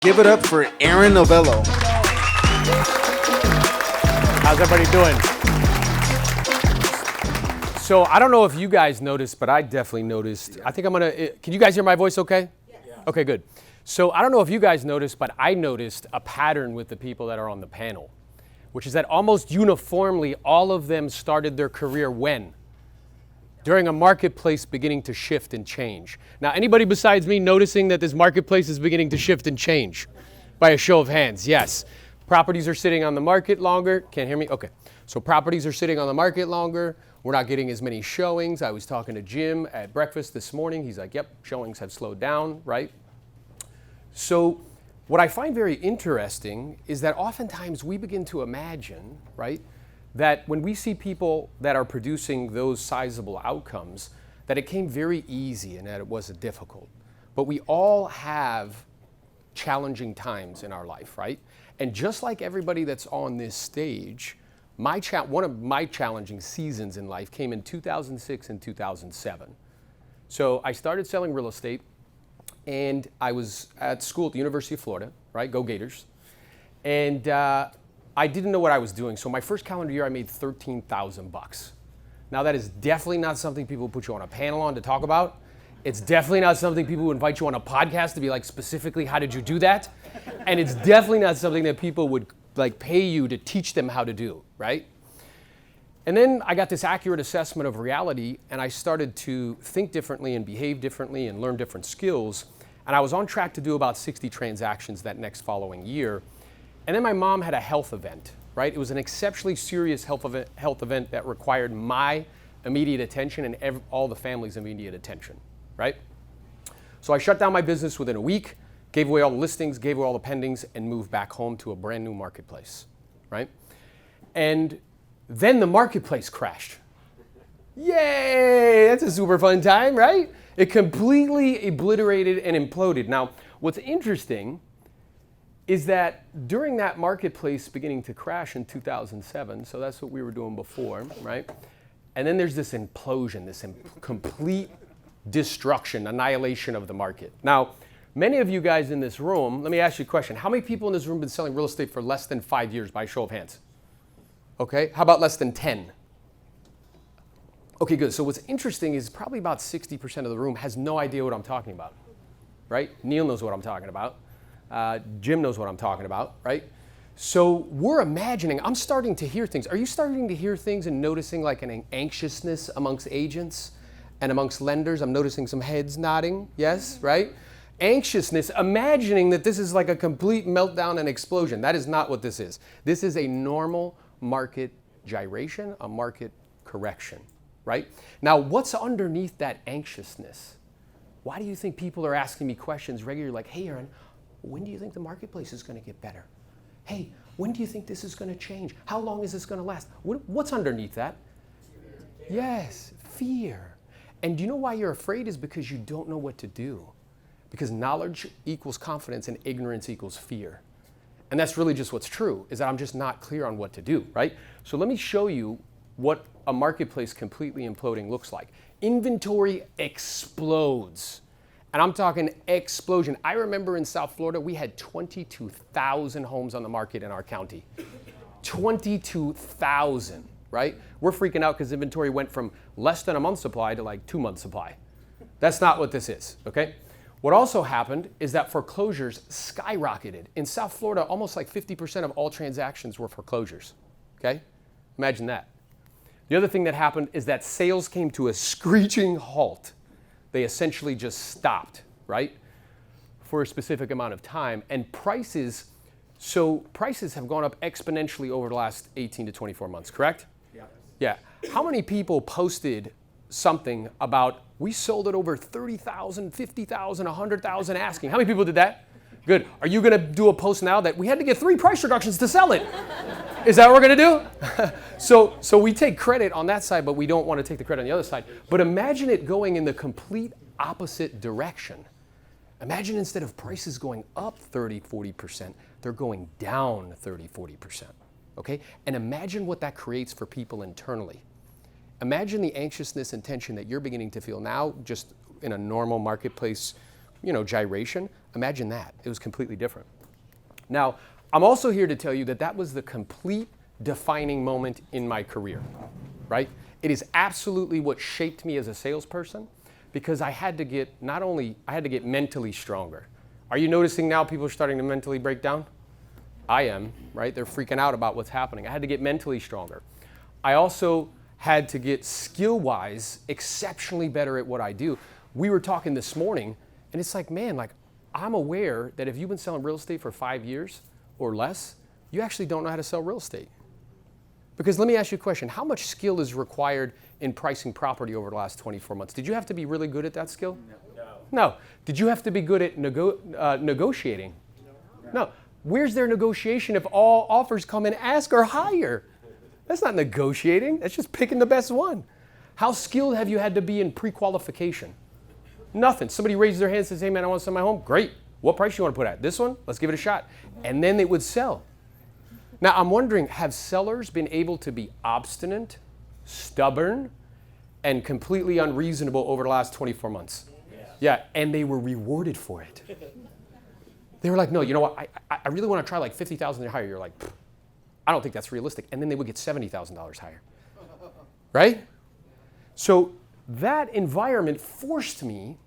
Give it up for Aaron Novello. How's everybody doing? So I don't know if you guys noticed, but I definitely noticed. I think I'm gonna, can you guys hear my voice okay? Yeah. Okay, good. So I don't know if you guys noticed, but I noticed a pattern with the people that are on the panel, which is that almost uniformly, all of them started their career when? During a marketplace beginning to shift and change. Now, anybody besides me noticing that this marketplace is beginning to shift and change? By a show of hands, yes. Properties are sitting on the market longer. Can't hear me? Okay. So properties are sitting on the market longer. We're not getting as many showings. I was talking to Jim at breakfast this morning. He's like, yep, showings have slowed down, right? So what I find very interesting is that oftentimes we begin to imagine, right, that when we see people that are producing those sizable outcomes, that it came very easy and that it wasn't difficult. But we all have challenging times in our life, right? And just like everybody that's on this stage, one of my challenging seasons in life came in 2006 and 2007. So I started selling real estate, and I was at school at the University of Florida, right? Go Gators. And I didn't know what I was doing. So my first calendar year, I made $13,000. Now that is definitely not something people put you on a panel on to talk about. It's definitely not something people would invite you on a podcast to be like, specifically, how did you do that? And it's definitely not something that people would like pay you to teach them how to do, right? And then I got this accurate assessment of reality, and I started to think differently and behave differently and learn different skills. And I was on track to do about 60 transactions that next following year. And then my mom had a health event, right? It was an exceptionally serious health event that required my immediate attention and all the family's immediate attention, right? So I shut down my business within a week, gave away all the listings, gave away all the pendings, and moved back home to a brand new marketplace, right? And then the marketplace crashed. Yay, that's a super fun time, right? It completely obliterated and imploded. Now, what's interesting is that during that marketplace beginning to crash in 2007, so that's what we were doing before, right? And then there's this implosion, this complete destruction, annihilation of the market. Now, many of you guys in this room, let me ask you a question. How many people in this room have been selling real estate for less than 5 years by show of hands? Okay, how about less than 10? Okay, good. So what's interesting is probably about 60% of the room has no idea what I'm talking about, right? Neil knows what I'm talking about. Jim knows what I'm talking about, right? So we're imagining, I'm starting to hear things. Are you starting to hear things and noticing like an anxiousness amongst agents and amongst lenders? I'm noticing some heads nodding, yes, right? Anxiousness, imagining that this is like a complete meltdown and explosion. That is not what this is. This is a normal market gyration, a market correction, right? Now, what's underneath that anxiousness? Why do you think people are asking me questions regularly like, hey, Aaron, when do you think the marketplace is going to get better? Hey, when do you think this is going to change? How long is this going to last? What's underneath that? Fear. Yes, fear. And do you know why you're afraid is because you don't know what to do. Because knowledge equals confidence and ignorance equals fear. And that's really just what's true, is that I'm just not clear on what to do, right? So let me show you what a marketplace completely imploding looks like. Inventory explodes. And I'm talking explosion. I remember in South Florida, we had 22,000 homes on the market in our county. 22,000, right? We're freaking out because inventory went from less than a month's supply to like 2 months supply. That's not what this is, okay? What also happened is that foreclosures skyrocketed. In South Florida, almost like 50% of all transactions were foreclosures, okay? Imagine that. The other thing that happened is that sales came to a screeching halt. They essentially just stopped, right, for a specific amount of time. And prices have gone up exponentially over the last 18 to 24 months, correct? Yeah. Yeah. How many people posted something about, we sold it over 30,000, 50,000, 100,000 asking? How many people did that? Good. Are you going to do a post now that we had to get 3 price reductions to sell it? Is that what we're going to do? So we take credit on that side, but we don't want to take the credit on the other side. But imagine it going in the complete opposite direction. Imagine instead of prices going up 30, 40%, they're going down 30, 40%. Okay? And imagine what that creates for people internally. Imagine the anxiousness and tension that you're beginning to feel now, just in a normal marketplace gyration. Imagine that. It was completely different. Now, I'm also here to tell you that that was the complete defining moment in my career, right? It is absolutely what shaped me as a salesperson because I had to get mentally stronger. Are you noticing now people are starting to mentally break down? I am, right? They're freaking out about what's happening. I had to get mentally stronger. I also had to get skill-wise exceptionally better at what I do. We were talking this morning, and it's like, man, like I'm aware that if you've been selling real estate for 5 years or less, you actually don't know how to sell real estate. Because let me ask you a question. How much skill is required in pricing property over the last 24 months? Did you have to be really good at that skill? No. Did you have to be good at negotiating? No. Where's their negotiation if all offers come in ask or higher? That's not negotiating. That's just picking the best one. How skilled have you had to be in pre-qualification? Nothing. Somebody raises their hand and says, hey man, I want to sell my home. Great. What price you want to put at? This one? Let's give it a shot. And then it would sell. Now I'm wondering, have sellers been able to be obstinate, stubborn, and completely unreasonable over the last 24 months? Yeah, and they were rewarded for it. They were like, no, you know what? I really want to try like $50,000 higher. You're like, I don't think that's realistic. And then they would get $70,000 higher, right? So that environment forced me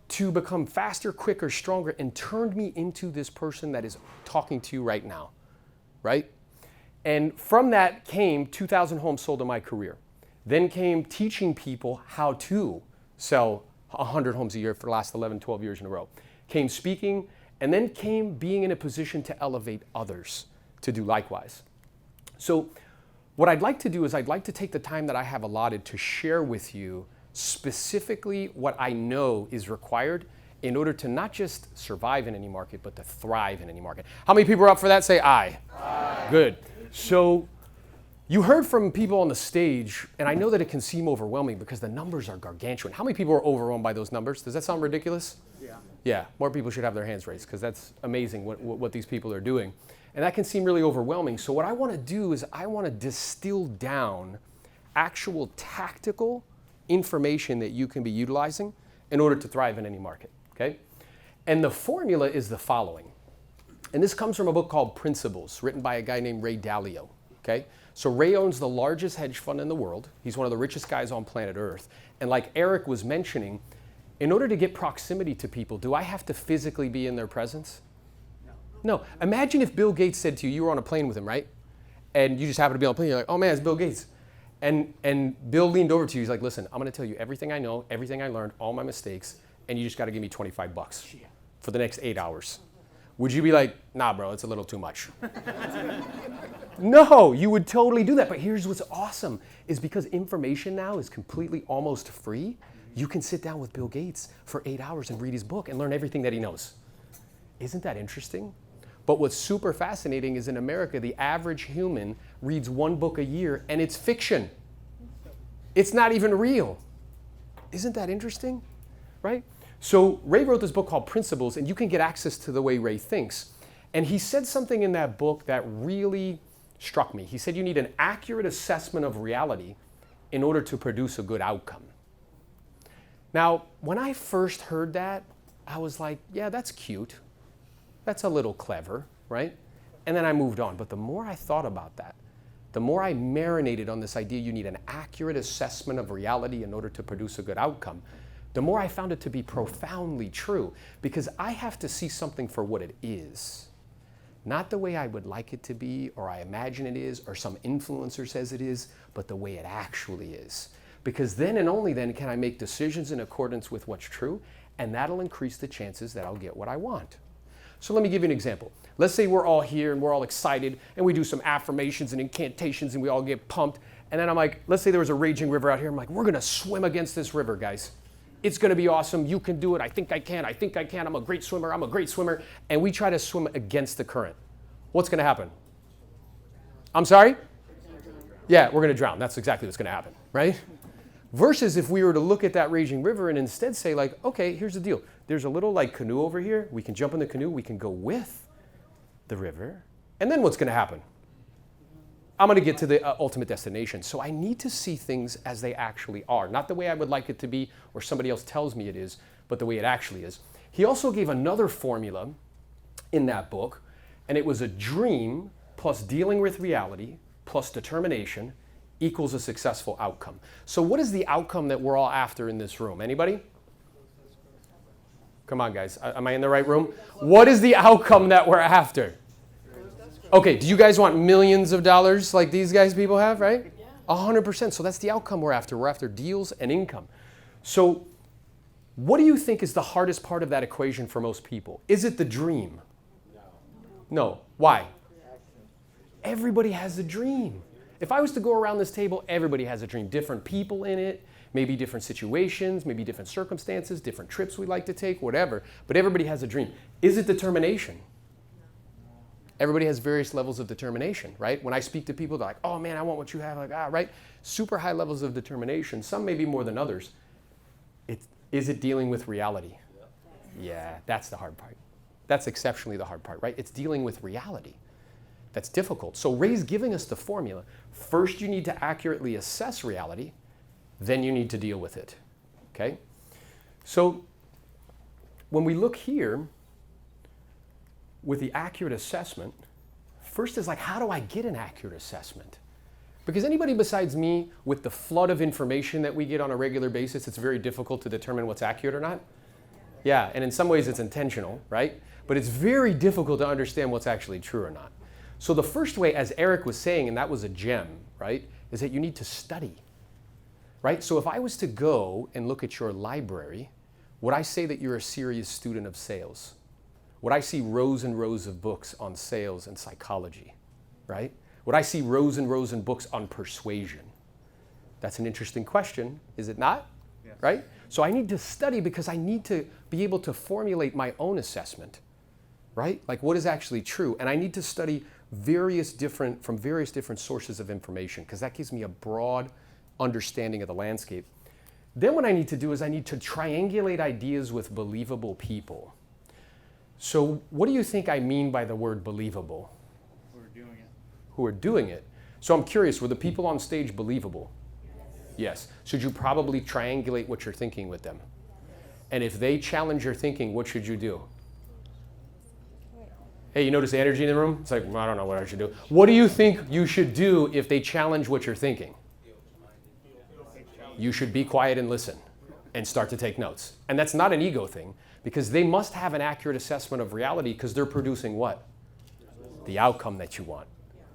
to become faster, quicker, stronger, and turned me into this person that is talking to you right now, right? And from that came 2,000 homes sold in my career. Then came teaching people how to sell 100 homes a year for the last 11, 12 years in a row. Came speaking, and then came being in a position to elevate others to do likewise. So what I'd like to do is I'd like to take the time that I have allotted to share with you specifically what I know is required in order to not just survive in any market, but to thrive in any market. How many people are up for that? Say aye. Aye. Good. So you heard from people on the stage, and I know that it can seem overwhelming because the numbers are gargantuan. How many people are overwhelmed by those numbers? Does that sound ridiculous? Yeah. Yeah, more people should have their hands raised because that's amazing what these people are doing. And that can seem really overwhelming. So what I want to do is I want to distill down actual tactical information that you can be utilizing in order to thrive in any market, okay? And the formula is the following. And this comes from a book called Principles, written by a guy named Ray Dalio, okay? So Ray owns the largest hedge fund in the world. He's one of the richest guys on planet Earth. And like Eric was mentioning, in order to get proximity to people, do I have to physically be in their presence? No. Imagine if Bill Gates said to you, you were on a plane with him, right? And you just happen to be on a plane, you're like, oh man, it's Bill Gates. And Bill leaned over to you, he's like, listen, I'm gonna tell you everything I know, everything I learned, all my mistakes, and you just gotta give me 25 bucks for the next 8 hours. Would you be like, nah bro, it's a little too much? No, you would totally do that. But here's what's awesome, is because information now is completely almost free, you can sit down with Bill Gates for 8 hours and read his book and learn everything that he knows. Isn't that interesting? But what's super fascinating is in America, the average human reads one book a year and it's fiction. It's not even real. Isn't that interesting? Right? So Ray wrote this book called Principles, and you can get access to the way Ray thinks. And he said something in that book that really struck me. He said you need an accurate assessment of reality in order to produce a good outcome. Now, when I first heard that, I was like, yeah, that's cute. That's a little clever, right? And then I moved on. But the more I thought about that, the more I marinated on this idea you need an accurate assessment of reality in order to produce a good outcome, the more I found it to be profoundly true, because I have to see something for what it is. Not the way I would like it to be, or I imagine it is, or some influencer says it is, but the way it actually is. Because then and only then can I make decisions in accordance with what's true, and that'll increase the chances that I'll get what I want. So let me give you an example. Let's say we're all here and we're all excited and we do some affirmations and incantations and we all get pumped. And then I'm like, let's say there was a raging river out here. I'm like, we're gonna swim against this river, guys. It's gonna be awesome. You can do it. I think I can. I think I can. I'm a great swimmer. I'm a great swimmer. And we try to swim against the current. What's gonna happen? I'm sorry? Yeah, we're gonna drown. That's exactly what's gonna happen, right? Versus if we were to look at that raging river and instead say like, okay, here's the deal. There's a little like canoe over here. We can jump in the canoe. We can go with the river. And then what's going to happen? I'm going to get to the ultimate destination. So I need to see things as they actually are. Not the way I would like it to be or somebody else tells me it is, but the way it actually is. He also gave another formula in that book, and it was a dream plus dealing with reality plus determination equals a successful outcome. So what is the outcome that we're all after in this room? Anybody? Come on, guys. Am I in the right room? What is the outcome that we're after? Okay, do you guys want millions of dollars like these guys people have, right? 100%. So that's the outcome we're after. We're after deals and income. So what do you think is the hardest part of that equation for most people? Is it the dream? No. Why? Everybody has a dream. If I was to go around this table, everybody has a dream. Different people in it, maybe different situations, maybe different circumstances, different trips we like to take, whatever. But everybody has a dream. Is it determination? Everybody has various levels of determination, right? When I speak to people, they're like, oh man, I want what you have, like, right? Super high levels of determination, some maybe more than others. Is it dealing with reality? Yeah, that's the hard part. That's exceptionally the hard part, right? It's dealing with reality. That's difficult. So Ray's giving us the formula. First, you need to accurately assess reality, then you need to deal with it, okay? So when we look here, with the accurate assessment, first is like, how do I get an accurate assessment? Because anybody besides me, with the flood of information that we get on a regular basis, it's very difficult to determine what's accurate or not. Yeah, and in some ways it's intentional, right? But it's very difficult to understand what's actually true or not. So the first way, as Eric was saying, and that was a gem, right, is that you need to study, right? So if I was to go and look at your library, would I say that you're a serious student of sales? Would I see rows and rows of books on sales and psychology, right? Would I see rows and rows of books on persuasion? That's an interesting question, is it not? Yes. Right? So I need to study because I need to be able to formulate my own assessment, right? Like what is actually true? And I need to study from various different sources of information because that gives me a broad understanding of the landscape. Then what I need to do is I need to triangulate ideas with believable people. So what do you think I mean by the word believable? Who are doing it. Who are doing it. So I'm curious, were the people on stage believable? Yes. Should you probably triangulate what you're thinking with them? And if they challenge your thinking, what should you do? Hey, you notice the energy in the room? It's like, well, I don't know what I should do. What do you think you should do if they challenge what you're thinking? You should be quiet and listen and start to take notes. And that's not an ego thing. Because they must have an accurate assessment of reality because they're producing what? The outcome that you want.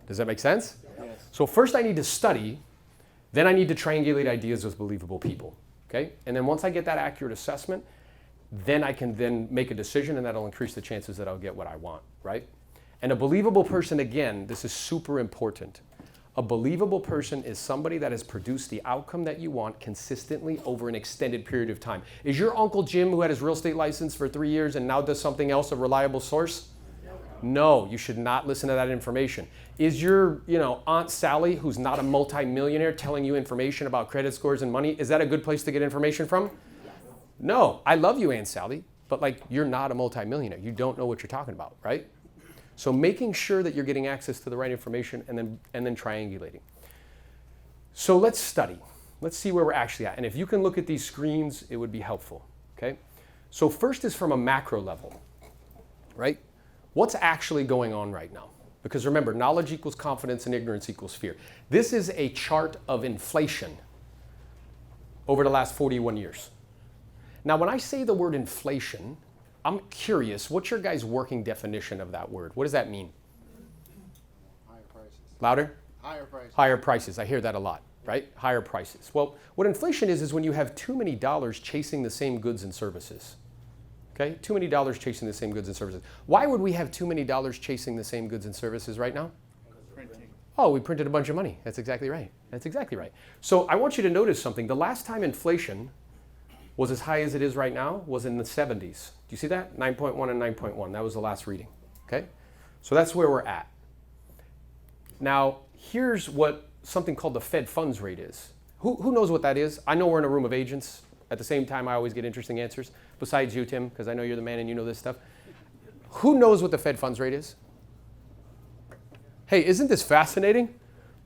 Does that make sense? Yes. So first I need to study, then I need to triangulate ideas with believable people, okay? And then once I get that accurate assessment, then I can then make a decision and that'll increase the chances that I'll get what I want, right? And a believable person, again, this is super important. A believable person is somebody that has produced the outcome that you want consistently over an extended period of time. Is your Uncle Jim, who had his real estate license for 3 years and now does something else, a reliable source? No, you should not listen to that information. Is your, Aunt Sally, who's not a multimillionaire, telling you information about credit scores and money, is that a good place to get information from? No, I love you, Aunt Sally, but you're not a multimillionaire. You don't know what you're talking about, right? So making sure that you're getting access to the right information and then triangulating. So let's study. Let's see where we're actually at. And if you can look at these screens, it would be helpful, okay? So first is from a macro level, right? What's actually going on right now? Because remember, knowledge equals confidence and ignorance equals fear. This is a chart of inflation over the last 41 years. Now, when I say the word inflation, I'm curious, what's your guys' working definition of that word? What does that mean? Higher prices. Louder? Higher prices. Higher prices. I hear that a lot, right? Higher prices. Well, what inflation is when you have too many dollars chasing the same goods and services. Okay? Too many dollars chasing the same goods and services. Why would we have too many dollars chasing the same goods and services right now? Printing. Oh, we printed a bunch of money. That's exactly right. That's exactly right. So I want you to notice something. The last time inflation was as high as it is right now was in the 70s. Do you see that? 9.1 and 9.1. That was the last reading. Okay? So that's where we're at. Now, here's what something called the Fed funds rate is. Who knows what that is? I know we're in a room of agents. At the same time, I always get interesting answers, besides you, Tim, because I know you're the man and you know this stuff. Who knows what the Fed funds rate is? Hey, isn't this fascinating?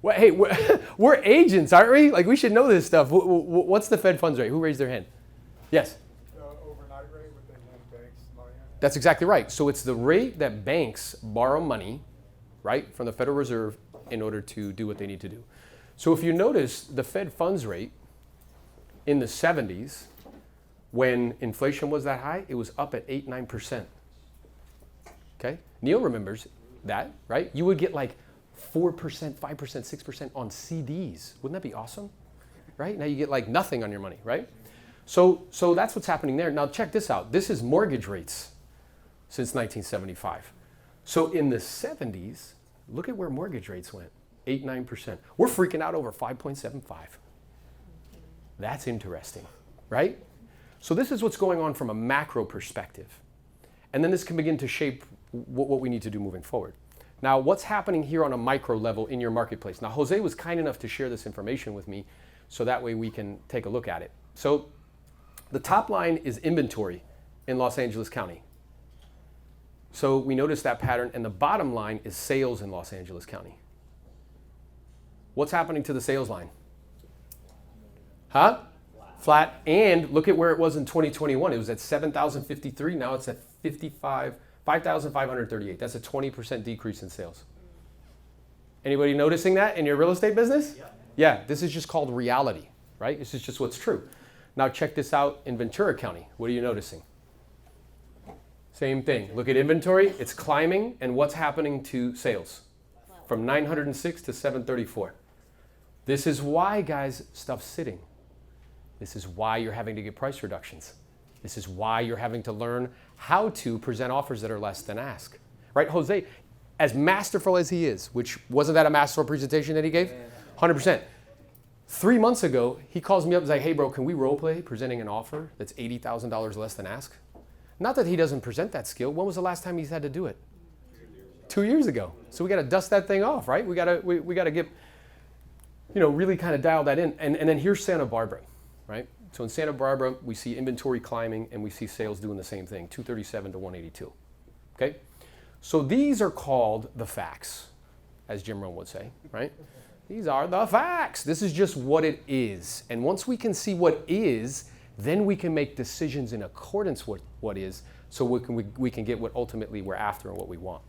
Well, hey, we're agents, aren't we? We should know this stuff. What's the Fed funds rate? Who raised their hand? Yes? Overnight rate within banks. That's exactly right. So it's the rate that banks borrow money, right, from the Federal Reserve in order to do what they need to do. So if you notice the Fed funds rate in the 70s, when inflation was that high, it was up at 8, 9%. Okay? Neil remembers that, right? You would get like 4%, 5%, 6% on CDs. Wouldn't that be awesome? Right? Now you get like nothing on your money, right? So that's what's happening there. Now check this out. This is mortgage rates since 1975. So in the 70s, look at where mortgage rates went, 8, 9%. We're freaking out over 5.75. That's interesting, right? So this is what's going on from a macro perspective. And then this can begin to shape what we need to do moving forward. Now, what's happening here on a micro level in your marketplace? Now, Jose was kind enough to share this information with me, so that way we can take a look at it. So the top line is inventory in Los Angeles County. So we notice that pattern, and the bottom line is sales in Los Angeles County. What's happening to the sales line? Huh? Flat. And look at where it was in 2021. It was at 7,053. Now it's at 5,538. That's a 20% decrease in sales. Anybody noticing that in your real estate business? Yeah, this is just called reality, right? This is just what's true. Now check this out in Ventura County. What are you noticing? Same thing. Look at inventory. It's climbing. And what's happening to sales? From 906 to 734. This is why, guys, stuff's sitting. This is why you're having to get price reductions. This is why you're having to learn how to present offers that are less than ask. Right, Jose, as masterful as he is, which wasn't that a masterful presentation that he gave? 100%. 3 months ago, he calls me up and is like, hey bro, can we role play presenting an offer that's $80,000 less than ask? Not that he doesn't present that skill. When was the last time he's had to do it? 2 years ago. So we got to dust that thing off, right? We got to get, really kind of dial that in. And then here's Santa Barbara, right? So in Santa Barbara, we see inventory climbing and we see sales doing the same thing, 237 to 182. Okay? So these are called the facts, as Jim Rohn would say, right? These are the facts. This is just what it is. And once we can see what is, then we can make decisions in accordance with what is, so we can get what ultimately we're after and what we want.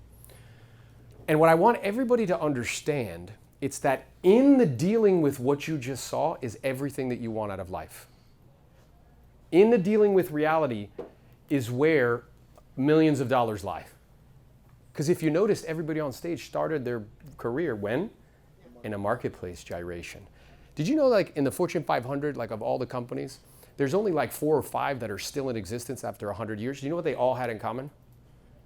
And what I want everybody to understand, it's that in the dealing with what you just saw is everything that you want out of life. In the dealing with reality is where millions of dollars lie. Because if you noticed, everybody on stage started their career when? In a marketplace gyration. Did you know, like in the Fortune 500, like of all the companies, there's only like 4 or 5 that are still in existence after 100 years. Do you know what they all had in common?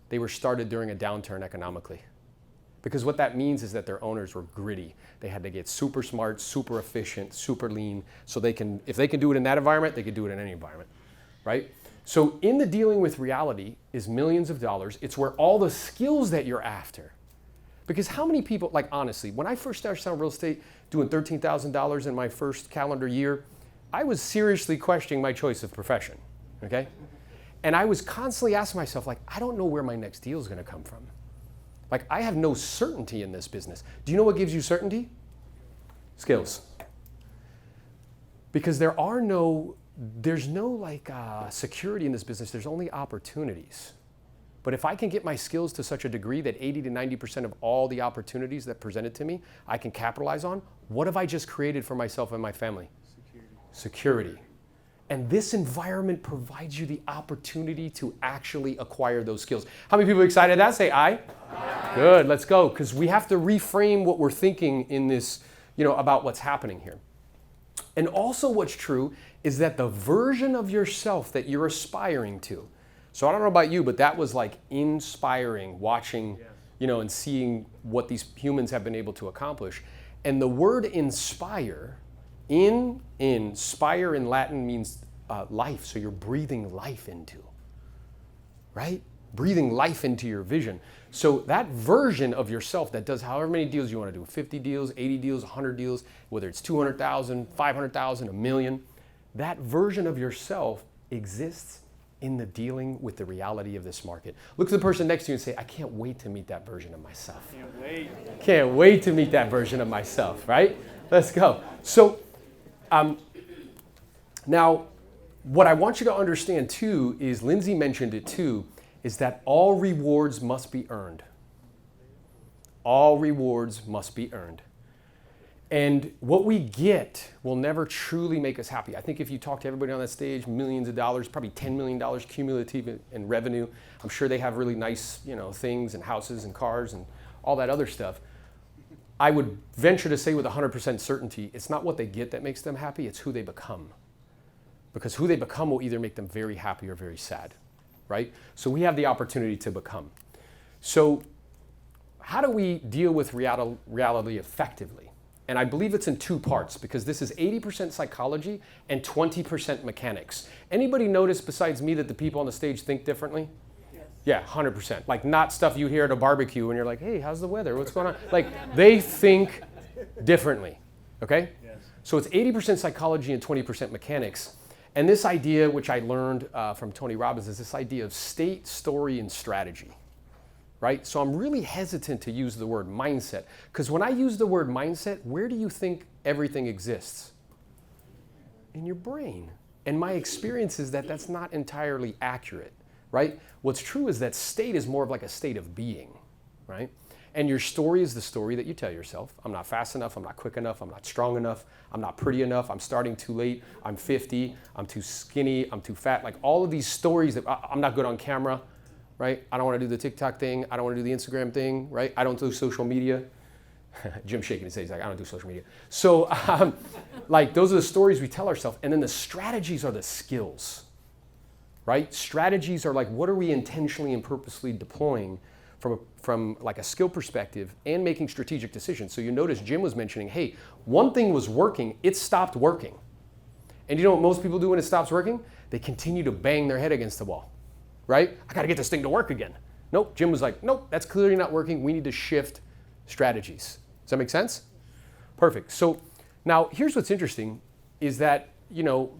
They were started during a downturn economically. Because what that means is that their owners were gritty. They had to get super smart, super efficient, super lean, so if they can do it in that environment, they could do it in any environment, right? So in the dealing with reality is millions of dollars. It's where all the skills that you're after. Because how many people, like honestly, when I first started selling real estate, doing $13,000 in my first calendar year, I was seriously questioning my choice of profession, okay? And I was constantly asking myself, like, I don't know where my next deal is gonna come from. Like, I have no certainty in this business. Do you know what gives you certainty? Skills. Because there's no security in this business, there's only opportunities. But if I can get my skills to such a degree that 80 to 90% of all the opportunities that presented to me, I can capitalize on, what have I just created for myself and my family? Security. And this environment provides you the opportunity to actually acquire those skills. How many people are excited at that? Say aye. Aye. Good, let's go. Because we have to reframe what we're thinking in this, about what's happening here. And also what's true is that the version of yourself that you're aspiring to, so I don't know about you, but that was like inspiring, watching, and seeing what these humans have been able to accomplish. And the word inspire, inspire in Latin means life, so you're breathing life into, right? Breathing life into your vision. So that version of yourself that does however many deals you want to do, 50 deals, 80 deals, 100 deals, whether it's 200,000, 500,000, a million, that version of yourself exists in the dealing with the reality of this market. Look at the person next to you and say, I can't wait to meet that version of myself. Can't wait. Can't wait to meet that version of myself, right? Let's go. So now, what I want you to understand too is, Lindsay mentioned it too, is that all rewards must be earned. All rewards must be earned. And what we get will never truly make us happy. I think if you talk to everybody on that stage, millions of dollars, probably $10 million cumulative in revenue. I'm sure they have really nice, things and houses and cars and all that other stuff. I would venture to say with 100% certainty, it's not what they get that makes them happy, it's who they become. Because who they become will either make them very happy or very sad, right? So we have the opportunity to become. So how do we deal with reality effectively? And I believe it's in two parts, because this is 80% psychology and 20% mechanics. Anybody notice besides me that the people on the stage think differently? Yes. Yeah, 100%. Like not stuff you hear at a barbecue and you're like, hey, how's the weather? What's going on? Like they think differently, okay? Yes. So it's 80% psychology and 20% mechanics. And this idea, which I learned from Tony Robbins, is this idea of state, story, and strategy. Right? So I'm really hesitant to use the word mindset, because when I use the word mindset, where do you think everything exists? In your brain. And my experience is that that's not entirely accurate, right? What's true is that state is more of like a state of being, right? And your story is the story that you tell yourself. I'm not fast enough, I'm not quick enough, I'm not strong enough, I'm not pretty enough, I'm starting too late, I'm 50, I'm too skinny, I'm too fat. Like all of these stories that I'm not good on camera. Right? I don't want to do the TikTok thing. I don't want to do the Instagram thing, right? I don't do social media. Jim's shaking his head. He's like, I don't do social media. So, those are the stories we tell ourselves. And then the strategies are the skills, right? Strategies are like, what are we intentionally and purposely deploying from like a skill perspective and making strategic decisions. So you notice Jim was mentioning, hey, one thing was working, it stopped working. And you know what most people do when it stops working? They continue to bang their head against the wall. Right? I got to get this thing to work again. Nope. Jim was like, nope, that's clearly not working. We need to shift strategies. Does that make sense? Perfect. So now here's what's interesting is that,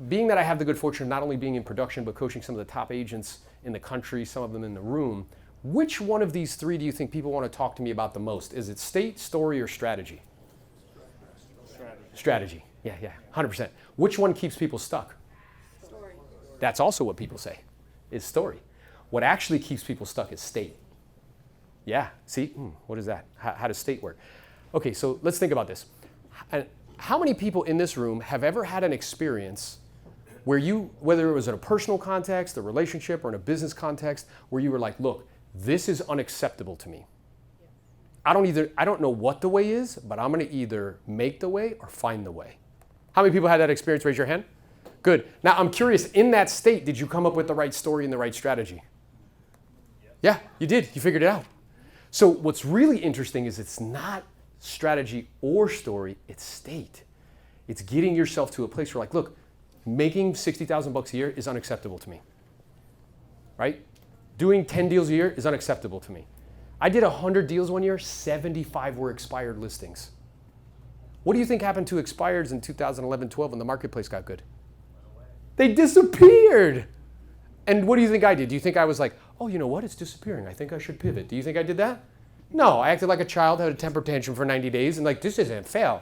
being that I have the good fortune of not only being in production, but coaching some of the top agents in the country, some of them in the room, which one of these three do you think people want to talk to me about the most? Is it state, story, or strategy? Strategy. Yeah, 100%. Which one keeps people stuck? Story. That's also what people say, is story. What actually keeps people stuck is state. Yeah, see, what is that? How does state work? Okay, so let's think about this. How many people in this room have ever had an experience where whether it was in a personal context, a relationship, or in a business context, where you were like, look, this is unacceptable to me. I don't know what the way is, but I'm gonna either make the way or find the way. How many people had that experience? Raise your hand. Good. Now I'm curious, in that state, did you come up with the right story and the right strategy? Yeah, you did. You figured it out. So what's really interesting is it's not strategy or story, it's state. It's getting yourself to a place where like, look, making $60,000 a year is unacceptable to me, right? Doing 10 deals a year is unacceptable to me. I did 100 deals one year, 75 were expired listings. What do you think happened to expireds in 2011-12 when the marketplace got good? They disappeared. And what do you think I did? Do you think I was like, oh, you know what? It's disappearing. I think I should pivot. Do you think I did that? No, I acted like a child, had a temper tantrum for 90 days, and like, this isn't fair.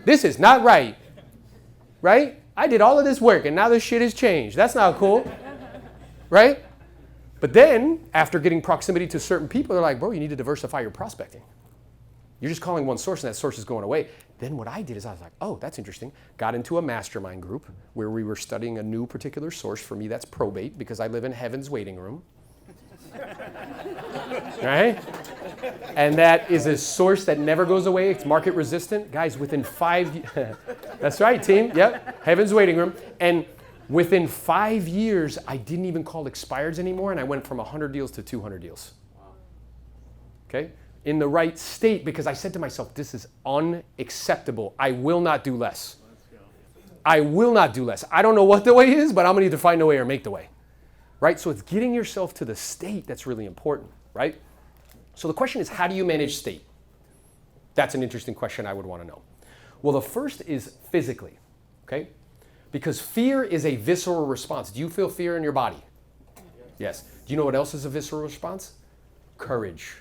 This is not right. Right? I did all of this work, and now this shit has changed. That's not cool. Right? But then, after getting proximity to certain people, they're like, bro, you need to diversify your prospecting. You're just calling one source, and that source is going away. Then what I did is I was like, oh, that's interesting. Got into a mastermind group where we were studying a new particular source. For me, that's probate, because I live in heaven's waiting room. Right? And that is a source that never goes away. It's market resistant. Guys, within 5 years, that's right, team. Yep, heaven's waiting room. And within 5 years, I didn't even call expireds anymore, and I went from 100 deals to 200 deals. Okay? In the right state, because I said to myself, this is unacceptable. I will not do less. I will not do less. I don't know what the way is, but I'm gonna either find a way or make the way. Right? So it's getting yourself to the state that's really important, right? So the question is, how do you manage state? That's an interesting question I would want to know. Well, the first is physically, okay? Because fear is a visceral response. Do you feel fear in your body? Yes. Do you know what else is a visceral response? Courage.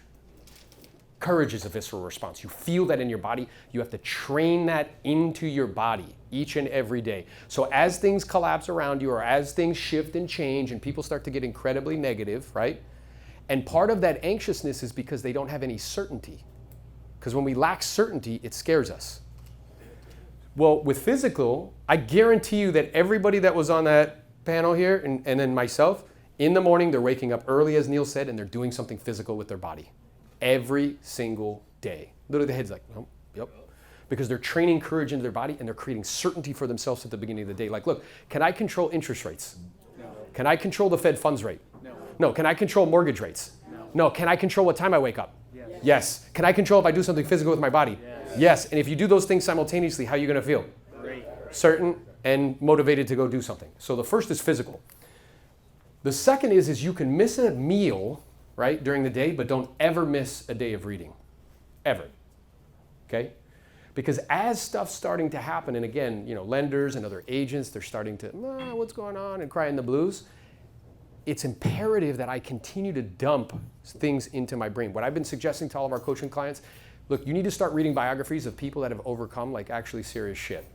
Courage is a visceral response. You feel that in your body. You have to train that into your body each and every day. So as things collapse around you, or as things shift and change and people start to get incredibly negative, right? And part of that anxiousness is because they don't have any certainty. Because when we lack certainty, it scares us. Well, with physical, I guarantee you that everybody that was on that panel here, and then myself, in the morning, they're waking up early, as Neil said, and they're doing something physical with their body. Every single day. Literally the head's like, oh, yep. Because they're training courage into their body and they're creating certainty for themselves at the beginning of the day. Like, look, can I control interest rates? No. Can I control the Fed funds rate? No. No. Can I control mortgage rates? No. No. Can I control what time I wake up? Yes. Yes. Can I control if I do something physical with my body? Yes. Yes. And if you do those things simultaneously, how are you going to feel? Great. Certain and motivated to go do something. So the first is physical. The second is you can miss a meal, right, during the day, but don't ever miss a day of reading. Ever. Okay? Because as stuff's starting to happen, and again, lenders and other agents, they're starting to, what's going on, and crying the blues, it's imperative that I continue to dump things into my brain. What I've been suggesting to all of our coaching clients, look, you need to start reading biographies of people that have overcome like actually serious shit.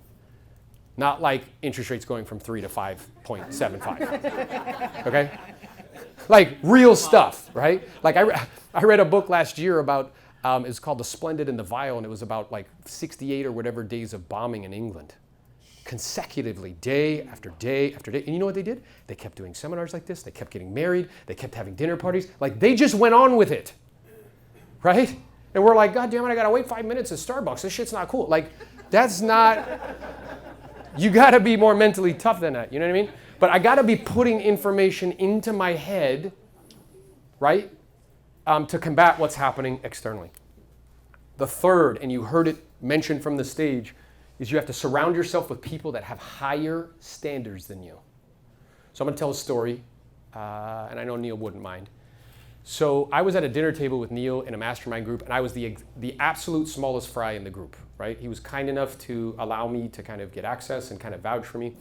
Not like interest rates going from 3 to 5.75. Okay? Like real stuff, right? Like I read a book last year about, it's called The Splendid and the Vile, and it was about like 68 or whatever days of bombing in England. Consecutively, day after day after day. And you know what they did? They kept doing seminars like this. They kept getting married. They kept having dinner parties. Like they just went on with it, right? And we're like, God damn it, I gotta wait 5 minutes at Starbucks. This shit's not cool. Like that's not, you gotta be more mentally tough than that. You know what I mean? But I gotta be putting information into my head, right? To combat what's happening externally. The third, and you heard it mentioned from the stage, is you have to surround yourself with people that have higher standards than you. So I'm gonna tell a story, and I know Neil wouldn't mind. So I was at a dinner table with Neil in a mastermind group, and I was the absolute smallest fry in the group, right? He was kind enough to allow me to kind of get access and kind of vouch for me.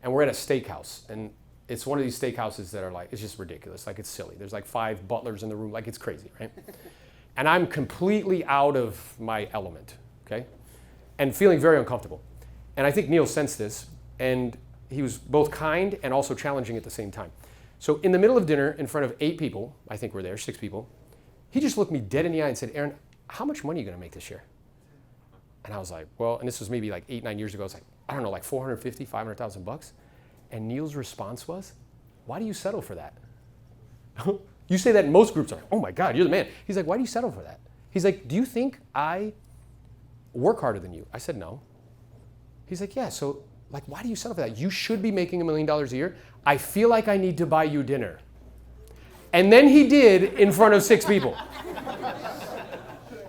And we're at a steakhouse, and it's one of these steakhouses that are like, it's just ridiculous, like it's silly. There's like 5 butlers in the room, like it's crazy, right? And I'm completely out of my element, okay? And feeling very uncomfortable. And I think Neil sensed this, and he was both kind and also challenging at the same time. So in the middle of dinner, in front of 8 people, I think we're there, 6 people, he just looked me dead in the eye and said, Aaron, how much money are you gonna make this year? And I was like, well, and this was maybe like 8, 9 years ago, I was like, I don't know, like 450, 500,000 bucks. And Neil's response was, why do you settle for that? You say that in most groups, are like, oh my God, you're the man. He's like, why do you settle for that? He's like, do you think I work harder than you? I said, no. He's like, yeah, so like, why do you settle for that? You should be making $1 million a year. I feel like I need to buy you dinner. And then he did in front of 6 people.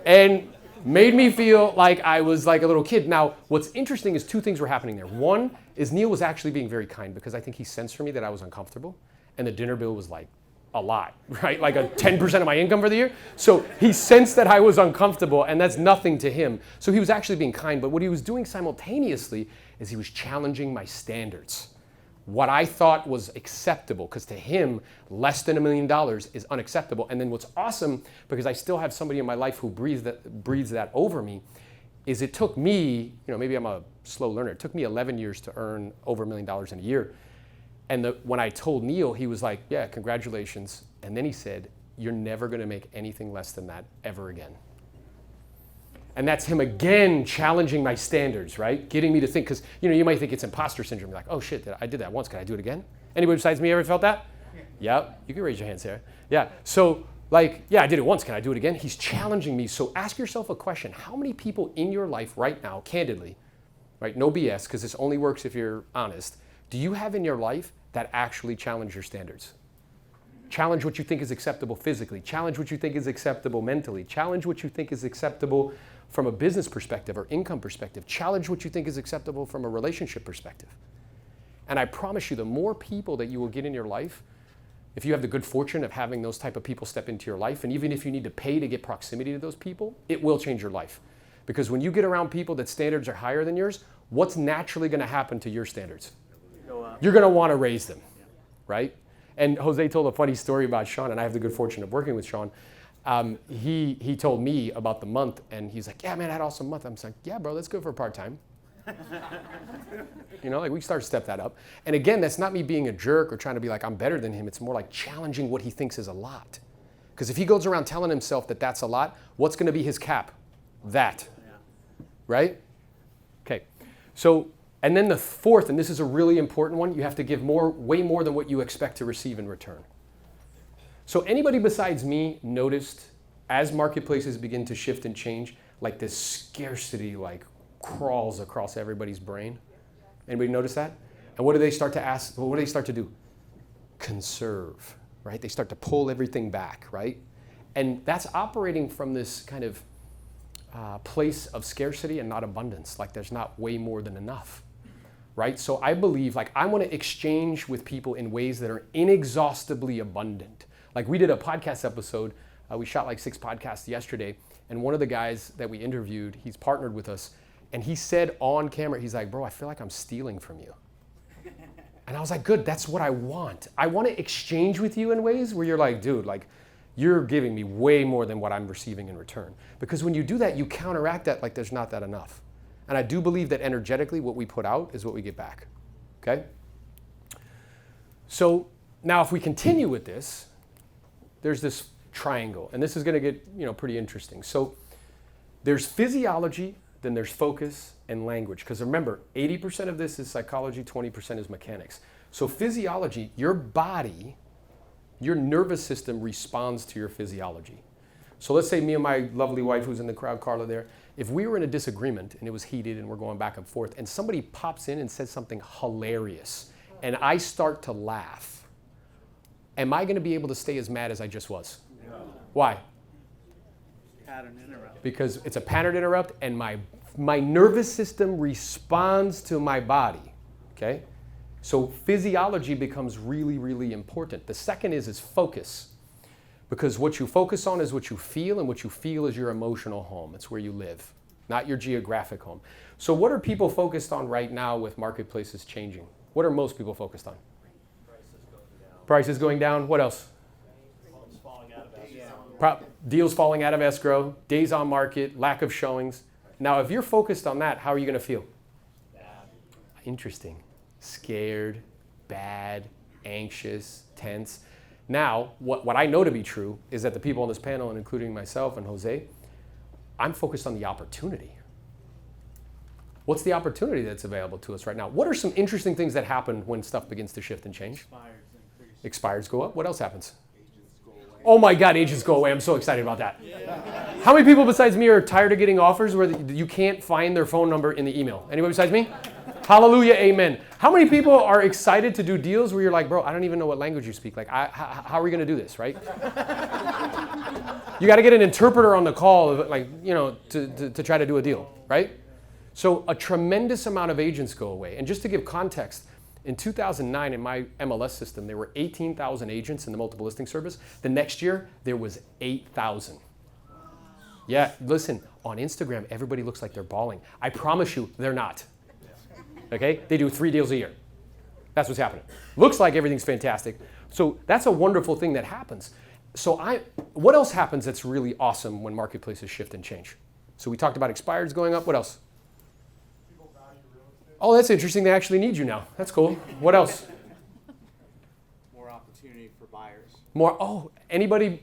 And made me feel like I was like a little kid. Now, what's interesting is 2 things were happening there. One is Neil was actually being very kind because I think he sensed for me that I was uncomfortable. And the dinner bill was like a lot, right? Like a 10% of my income for the year. So he sensed that I was uncomfortable, and that's nothing to him. So he was actually being kind, but what he was doing simultaneously is he was challenging my standards. What I thought was acceptable, because to him, less than $1 million is unacceptable. And then what's awesome, because I still have somebody in my life who breathes that over me, is it took me, maybe I'm a slow learner, it took me 11 years to earn over $1 million in a year. And when I told Neil, he was like, yeah, congratulations. And then he said, you're never gonna make anything less than that ever again. And that's him again challenging my standards, right? Getting me to think, because you might think it's imposter syndrome. You're like, oh shit, I did that once, can I do it again? Anybody besides me ever felt that? Yeah, you can raise your hands here. Yeah, so like, yeah, I did it once, can I do it again? He's challenging me. So ask yourself a question. How many people in your life right now, candidly, right, no BS, because this only works if you're honest, do you have in your life that actually challenge your standards? Challenge what you think is acceptable physically. Challenge what you think is acceptable mentally. Challenge what you think is acceptable from a business perspective or income perspective. Challenge what you think is acceptable from a relationship perspective. And I promise you, the more people that you will get in your life, if you have the good fortune of having those type of people step into your life, and even if you need to pay to get proximity to those people, it will change your life. Because when you get around people that standards are higher than yours, what's naturally gonna happen to your standards? You're gonna wanna raise them, right? And Jose told a funny story about Sean, and I have the good fortune of working with Sean. he told me about the month, and he's like, yeah, man, I had an awesome month. I'm like, yeah, bro, that's good for part-time. You know, like we start to step that up. And again, that's not me being a jerk or trying to be like I'm better than him. It's more like challenging what he thinks is a lot. Because if he goes around telling himself that that's a lot, what's going to be his cap? That. Right? Okay. So, and then the fourth, and this is a really important one, you have to give way more than what you expect to receive in return. So anybody besides me noticed as marketplaces begin to shift and change, like this scarcity like crawls across everybody's brain? Anybody notice that? And what do they start to ask? Well, what do they start to do? Conserve, right? They start to pull everything back, right? And that's operating from this kind of place of scarcity and not abundance. Like there's not way more than enough, right? So I believe, like I want to exchange with people in ways that are inexhaustibly abundant. Like we did a podcast episode. We shot like 6 podcasts yesterday. And one of the guys that we interviewed, he's partnered with us. And he said on camera, he's like, bro, I feel like I'm stealing from you. And I was like, good, that's what I want. I want to exchange with you in ways where you're like, dude, like you're giving me way more than what I'm receiving in return. Because when you do that, you counteract that like there's not that enough. And I do believe that energetically what we put out is what we get back, okay? So now if we continue with this, there's this triangle. And this is going to get pretty interesting. So there's physiology, then there's focus and language. Because remember, 80% of this is psychology, 20% is mechanics. So physiology, your body, your nervous system responds to your physiology. So let's say me and my lovely wife who's in the crowd, Carla there, if we were in a disagreement and it was heated and we're going back and forth and somebody pops in and says something hilarious and I start to laugh, am I going to be able to stay as mad as I just was? No. Why? Pattern interrupt. Because it's a pattern interrupt and my nervous system responds to my body, okay? So physiology becomes really, really important. The second is focus. Because what you focus on is what you feel, and what you feel is your emotional home. It's where you live, not your geographic home. So what are people focused on right now with marketplaces changing? What are most people focused on? Prices going down. Prices going down. What else? Homes falling out of escrow. Deals falling out of escrow, days on market, lack of showings. Now, if you're focused on that, how are you going to feel? Bad. Interesting. Scared, bad, anxious, tense. Now, what I know to be true is that the people on this panel, and including myself and Jose, I'm focused on the opportunity. What's the opportunity that's available to us right now? What are some interesting things that happen when stuff begins to shift and change? Expires go up. What else happens? Oh my God, agents go away. I'm so excited about that. Yeah. How many people besides me are tired of getting offers where you can't find their phone number in the email? Anybody besides me? Hallelujah, amen. How many people are excited to do deals where you're like, bro, I don't even know what language you speak. Like, how are we going to do this, right? You got to get an interpreter on the call, like, to try to do a deal, right? So a tremendous amount of agents go away. And just to give context, in 2009, in my MLS system, there were 18,000 agents in the multiple listing service. The next year, there was 8,000. Yeah, listen, on Instagram, everybody looks like they're balling. I promise you, they're not. Okay? They do 3 deals a year. That's what's happening. Looks like everything's fantastic. So that's a wonderful thing that happens. So what else happens that's really awesome when marketplaces shift and change? So we talked about expireds going up. What else? Oh, that's interesting. They actually need you now. That's cool. What else? More opportunity for buyers. Anybody?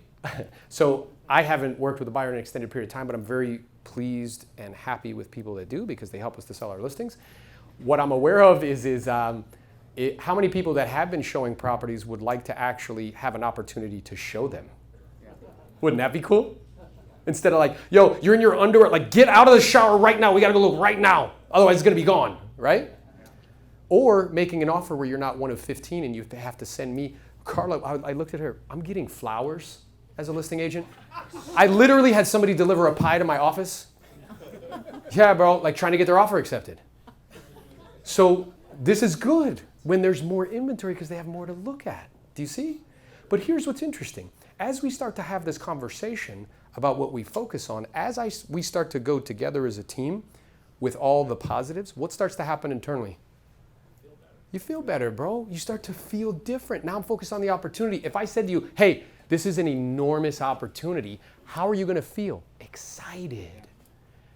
So I haven't worked with a buyer in an extended period of time, but I'm very pleased and happy with people that do because they help us to sell our listings. What I'm aware of is how many people that have been showing properties would like to actually have an opportunity to show them. Yeah. Wouldn't that be cool? Instead of like, yo, you're in your underwear, like get out of the shower right now. We got to go look right now. Otherwise it's going to be gone, right? Yeah. Or making an offer where you're not one of 15 and you have to send me, Carla, I looked at her, I'm getting flowers as a listing agent. I literally had somebody deliver a pie to my office. Yeah, bro, like trying to get their offer accepted. So this is good when there's more inventory because they have more to look at. Do you see? But here's what's interesting. As we start to have this conversation about what we focus on, we start to go together as a team with all the positives, what starts to happen internally? You feel better, bro. You start to feel different. Now I'm focused on the opportunity. If I said to you, hey, This is an enormous opportunity. How are you going to feel? Excited.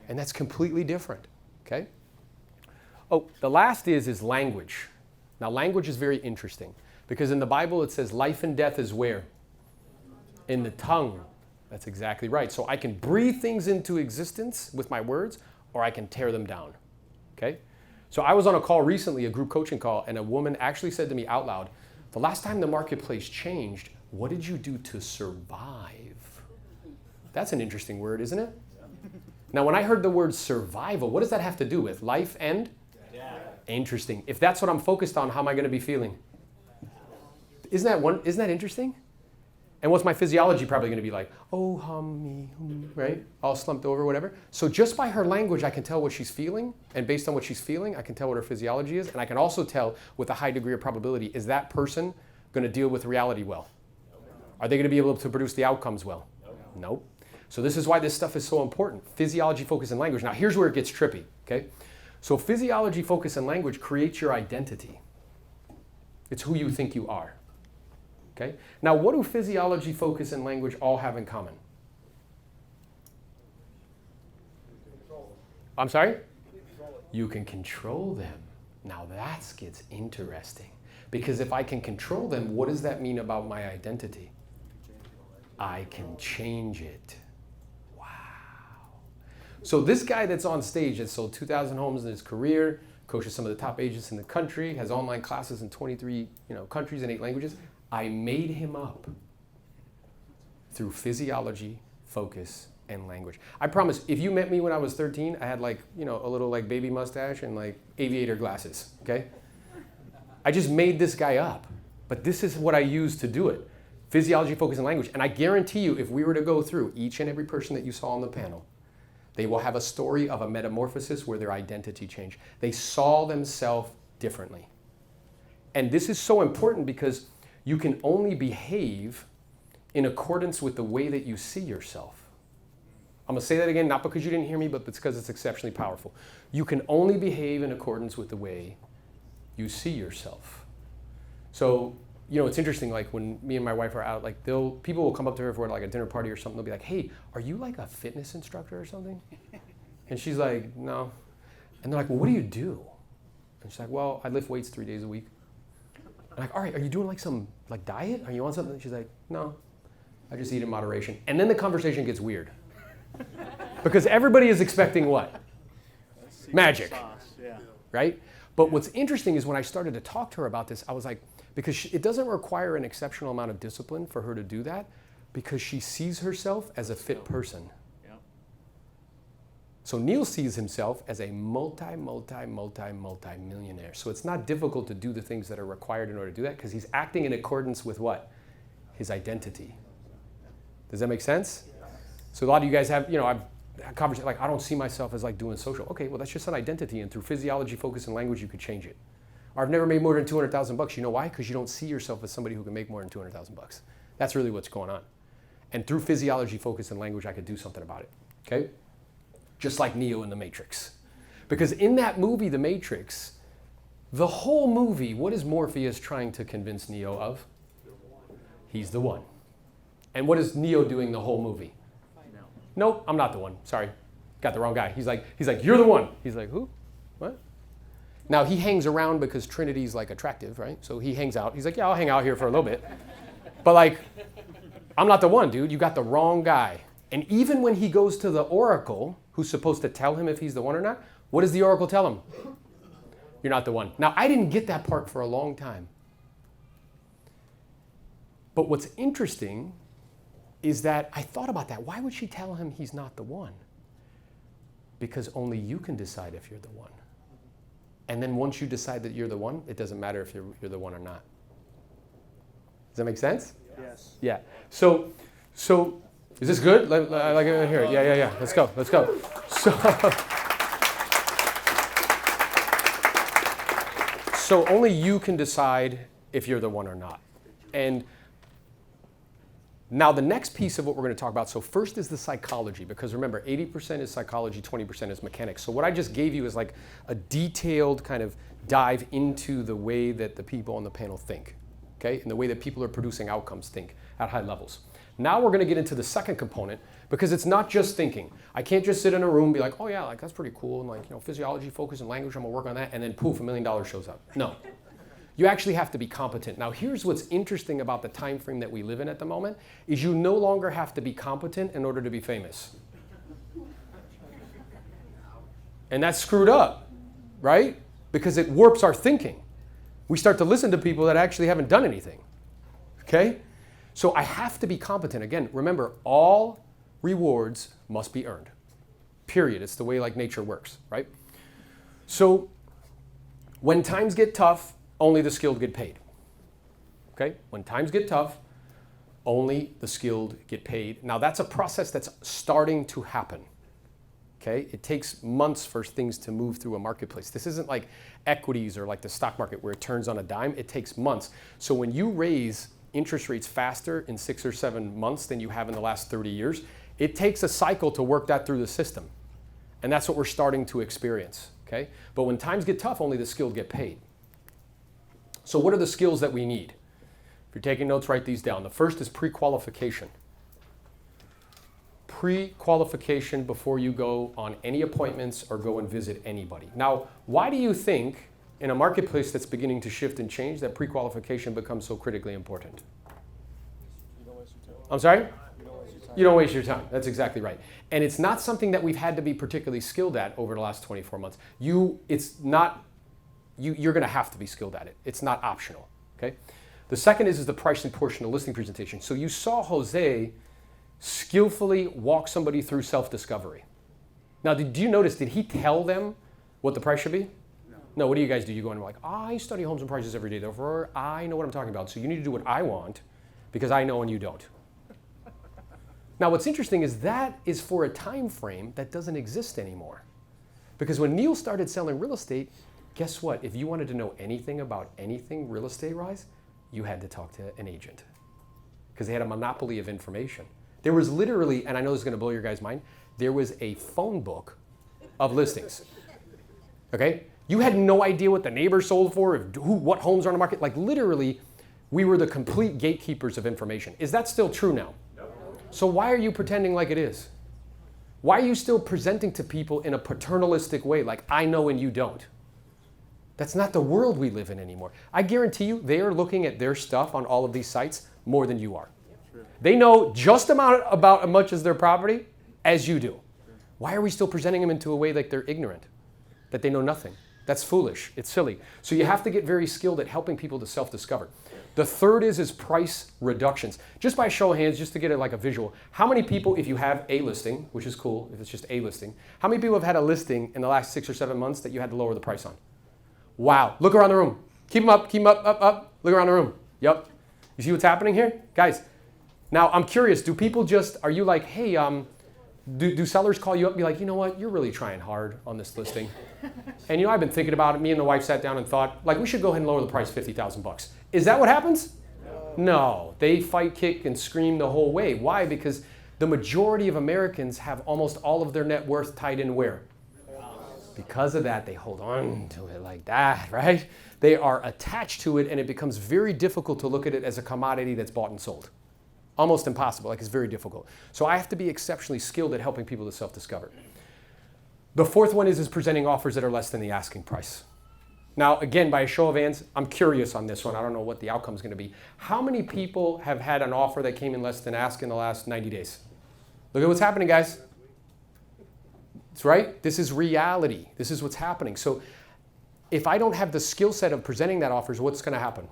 And that's completely different, okay? Oh, the last is language. Now, language is very interesting because in the Bible it says life and death is where? In the tongue. That's exactly right. So I can breathe things into existence with my words, or I can tear them down, okay? So I was on a call recently, a group coaching call, and a woman actually said to me out loud, the last time the marketplace changed, what did you do to survive? That's an interesting word, isn't it? Now, when I heard the word survival, what does that have to do with? Life and? Yeah. Interesting. If that's what I'm focused on, how am I going to be feeling? Isn't that interesting? And what's my physiology probably going to be like? Oh, me, right? All slumped over, whatever. So just by her language, I can tell what she's feeling. And based on what she's feeling, I can tell what her physiology is. And I can also tell with a high degree of probability, is that person going to deal with reality well? Are they going to be able to produce the outcomes well? Nope. So this is why this stuff is so important. Physiology, focus, and language. Now here's where it gets trippy, okay? So physiology, focus, and language creates your identity. It's who you think you are, okay? Now what do physiology, focus, and language all have in common? I'm sorry? You can control them. Now that gets interesting. Because if I can control them, what does that mean about my identity? I can change it. Wow. So this guy that's on stage has sold 2,000 homes in his career, coaches some of the top agents in the country, has online classes in 23 countries and 8 languages. I made him up through physiology, focus, and language. I promise, if you met me when I was 13, I had a little baby mustache and aviator glasses, okay? I just made this guy up, but this is what I use to do it. Physiology, focus, and language. And I guarantee you, if we were to go through each and every person that you saw on the panel, they will have a story of a metamorphosis where their identity changed. They saw themselves differently. And this is so important because you can only behave in accordance with the way that you see yourself. I'm going to say that again, not because you didn't hear me, but because it's exceptionally powerful. You can only behave in accordance with the way you see yourself. So, it's interesting, when me and my wife are out, people will come up to her for a dinner party or something. They'll be like, hey, are you a fitness instructor or something? And she's like, no. And they're like, well, what do you do? And she's like, well, I lift weights 3 days a week. I'm like, all right, are you doing some diet? Are you on something? She's like, no, I just eat in moderation. And then the conversation gets weird. Because everybody is expecting what? Magic, Yeah. right? But what's interesting is when I started to talk to her about this, I was like, because it doesn't require an exceptional amount of discipline for her to do that, because she sees herself as a fit person. Yep. So Neil sees himself as a multi-millionaire. So it's not difficult to do the things that are required in order to do that, because he's acting in accordance with what? His identity. Does that make sense? So a lot of you guys have, I've had conversations I don't see myself as doing social. Okay, well that's just an identity, and through physiology, focus, and language, you could change it. Or I've never made more than $200,000. You know why? Because you don't see yourself as somebody who can make more than $200,000. That's really what's going on. And through physiology, focus, and language, I could do something about it. Okay? Just like Neo in The Matrix. Because in that movie, The Matrix, the whole movie, what is Morpheus trying to convince Neo of? He's the one. And what is Neo doing the whole movie? Nope, I'm not the one. Sorry, got the wrong guy. He's like, you're the one. He's like, who? What? Now he hangs around because Trinity's attractive, right? So he hangs out. He's like, yeah, I'll hang out here for a little bit. But I'm not the one, dude. You got the wrong guy. And even when he goes to the oracle, who's supposed to tell him if he's the one or not, what does the oracle tell him? You're not the one. Now I didn't get that part for a long time. But what's interesting is that I thought about that. Why would she tell him he's not the one? Because only you can decide if you're the one. And then once you decide that you're the one, it doesn't matter if you're the one or not. Does that make sense? Yes. Yeah. So is this good? Like here. Yeah. Let's go. So only you can decide if you're the one or not. And now the next piece of what we're going to talk about, so first is the psychology, because remember, 80% is psychology, 20% is mechanics. So what I just gave you is a detailed kind of dive into the way that the people on the panel think, okay? And the way that people are producing outcomes think at high levels. Now we're gonna get into the second component because it's not just thinking. I can't just sit in a room and be like, oh yeah, like that's pretty cool, and like, you know, physiology, focus, and language, I'm gonna work on that, and then poof, $1 million shows up. No. You actually have to be competent. Now here's what's interesting about the time frame that we live in at the moment, is you no longer have to be competent in order to be famous. And that's screwed up, right? Because it warps our thinking. We start to listen to people that actually haven't done anything, okay? So I have to be competent. Again, remember, all rewards must be earned, period. It's the way like nature works, right? So when times get tough, only the skilled get paid, okay? When times get tough, only the skilled get paid. Now that's a process that's starting to happen. Okay? It takes months for things to move through a marketplace. This isn't like equities or like the stock market where it turns on a dime. It takes months. So when you raise interest rates faster in 6 or 7 months than you have in the last 30 years, it takes a cycle to work that through the system. And that's what we're starting to experience. Okay? But when times get tough, only the skilled get paid. So what are the skills that we need? If you're taking notes, write these down. The first is pre-qualification. Pre-qualification before you go on any appointments or go and visit anybody. Now, why do you think in a marketplace that's beginning to shift and change that pre-qualification becomes so critically important? I'm sorry? You don't waste your time. That's exactly right. And it's not something that we've had to be particularly skilled at over the last 24 months. You're going to have to be skilled at it. It's not optional. Okay. The second is the pricing portion of the listing presentation. So you saw Jose skillfully walk somebody through self-discovery. Now, did you notice, did he tell them what the price should be? No, what do you guys do? You go in and like, I study homes and prices every day, therefore I know what I'm talking about. So you need to do what I want because I know and you don't. Now, what's interesting is that is for a time frame that doesn't exist anymore. Because when Neil started selling real estate, guess what? If you wanted to know anything about anything real estate-wise, you had to talk to an agent because they had a monopoly of information. There was literally, and I know this is going to blow your guys' mind, there was a phone book of listings. Okay? You had no idea what the neighbor sold for, what homes are on the market. Like literally, we were the complete gatekeepers of information. Is that still true now? No. So why are you pretending like it is? Why are you still presenting to people in a paternalistic way, like I know and you don't? That's not the world we live in anymore. I guarantee you, they are looking at their stuff on all of these sites more than you are. They know just about as much as their property as you do. Why are we still presenting them into a way like they're ignorant, that they know nothing? That's foolish. It's silly. So you have to get very skilled at helping people to self-discover. The third is price reductions. Just by show of hands, just to get it like a visual, how many people, if you have a listing, which is cool, if it's just a listing, how many people have had a listing in the last 6 or 7 months that you had to lower the price on? Wow. Look around the room. Keep them up, up. Look around the room. Yep. You see what's happening here? Guys, now I'm curious, do people just, are you like, hey, do sellers call you up and be like, you know what, you're really trying hard on this listing. And you know, I've been thinking about it. Me and the wife sat down and thought, like, we should go ahead and lower the price $50,000. Is that what happens? No. They fight, kick, and scream the whole way. Why? Because the majority of Americans have almost all of their net worth tied in where? Because of that, they hold on to it like that, right? They are attached to it, and it becomes very difficult to look at it as a commodity that's bought and sold. Almost impossible, like it's very difficult. So I have to be exceptionally skilled at helping people to self-discover. The fourth one is presenting offers that are less than the asking price. Now, again, by a show of hands, I'm curious on this one. I don't know what the outcome is going to be. How many people have had an offer that came in less than ask in the last 90 days? Look at what's happening, guys. That's right. This is reality. This is what's happening. So if I don't have the skill set of presenting that offers, what's going to happen?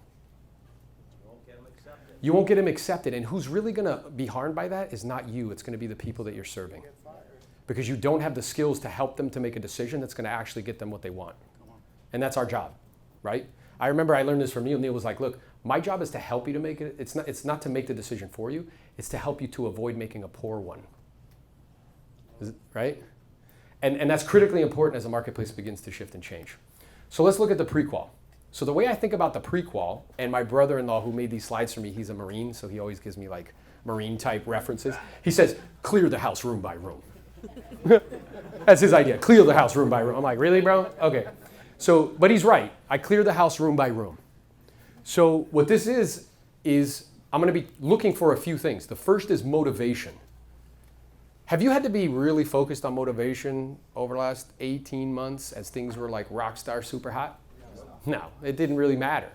You won't get them accepted. And who's really going to be harmed by that is not you. It's going to be the people that you're serving. Because you don't have the skills to help them to make a decision that's going to actually get them what they want. And that's our job, right? I remember I learned this from Neil. Neil was like, look, my job is to help you to make it. It's not to make the decision for you. It's to help you to avoid making a poor one. Right? And that's critically important as the marketplace begins to shift and change. So let's look at the pre-qual. So the way I think about the pre-qual, and my brother-in-law who made these slides for me, he's a Marine, so he always gives me like Marine type references. He says, clear the house room by room. That's his idea, clear the house room by room. I'm like, really, bro? Okay. So, but he's right. I clear the house room by room. So what this is I'm going to be looking for a few things. The first is motivation. Have you had to be really focused on motivation over the last 18 months as things were like rock star super hot? No, it didn't really matter.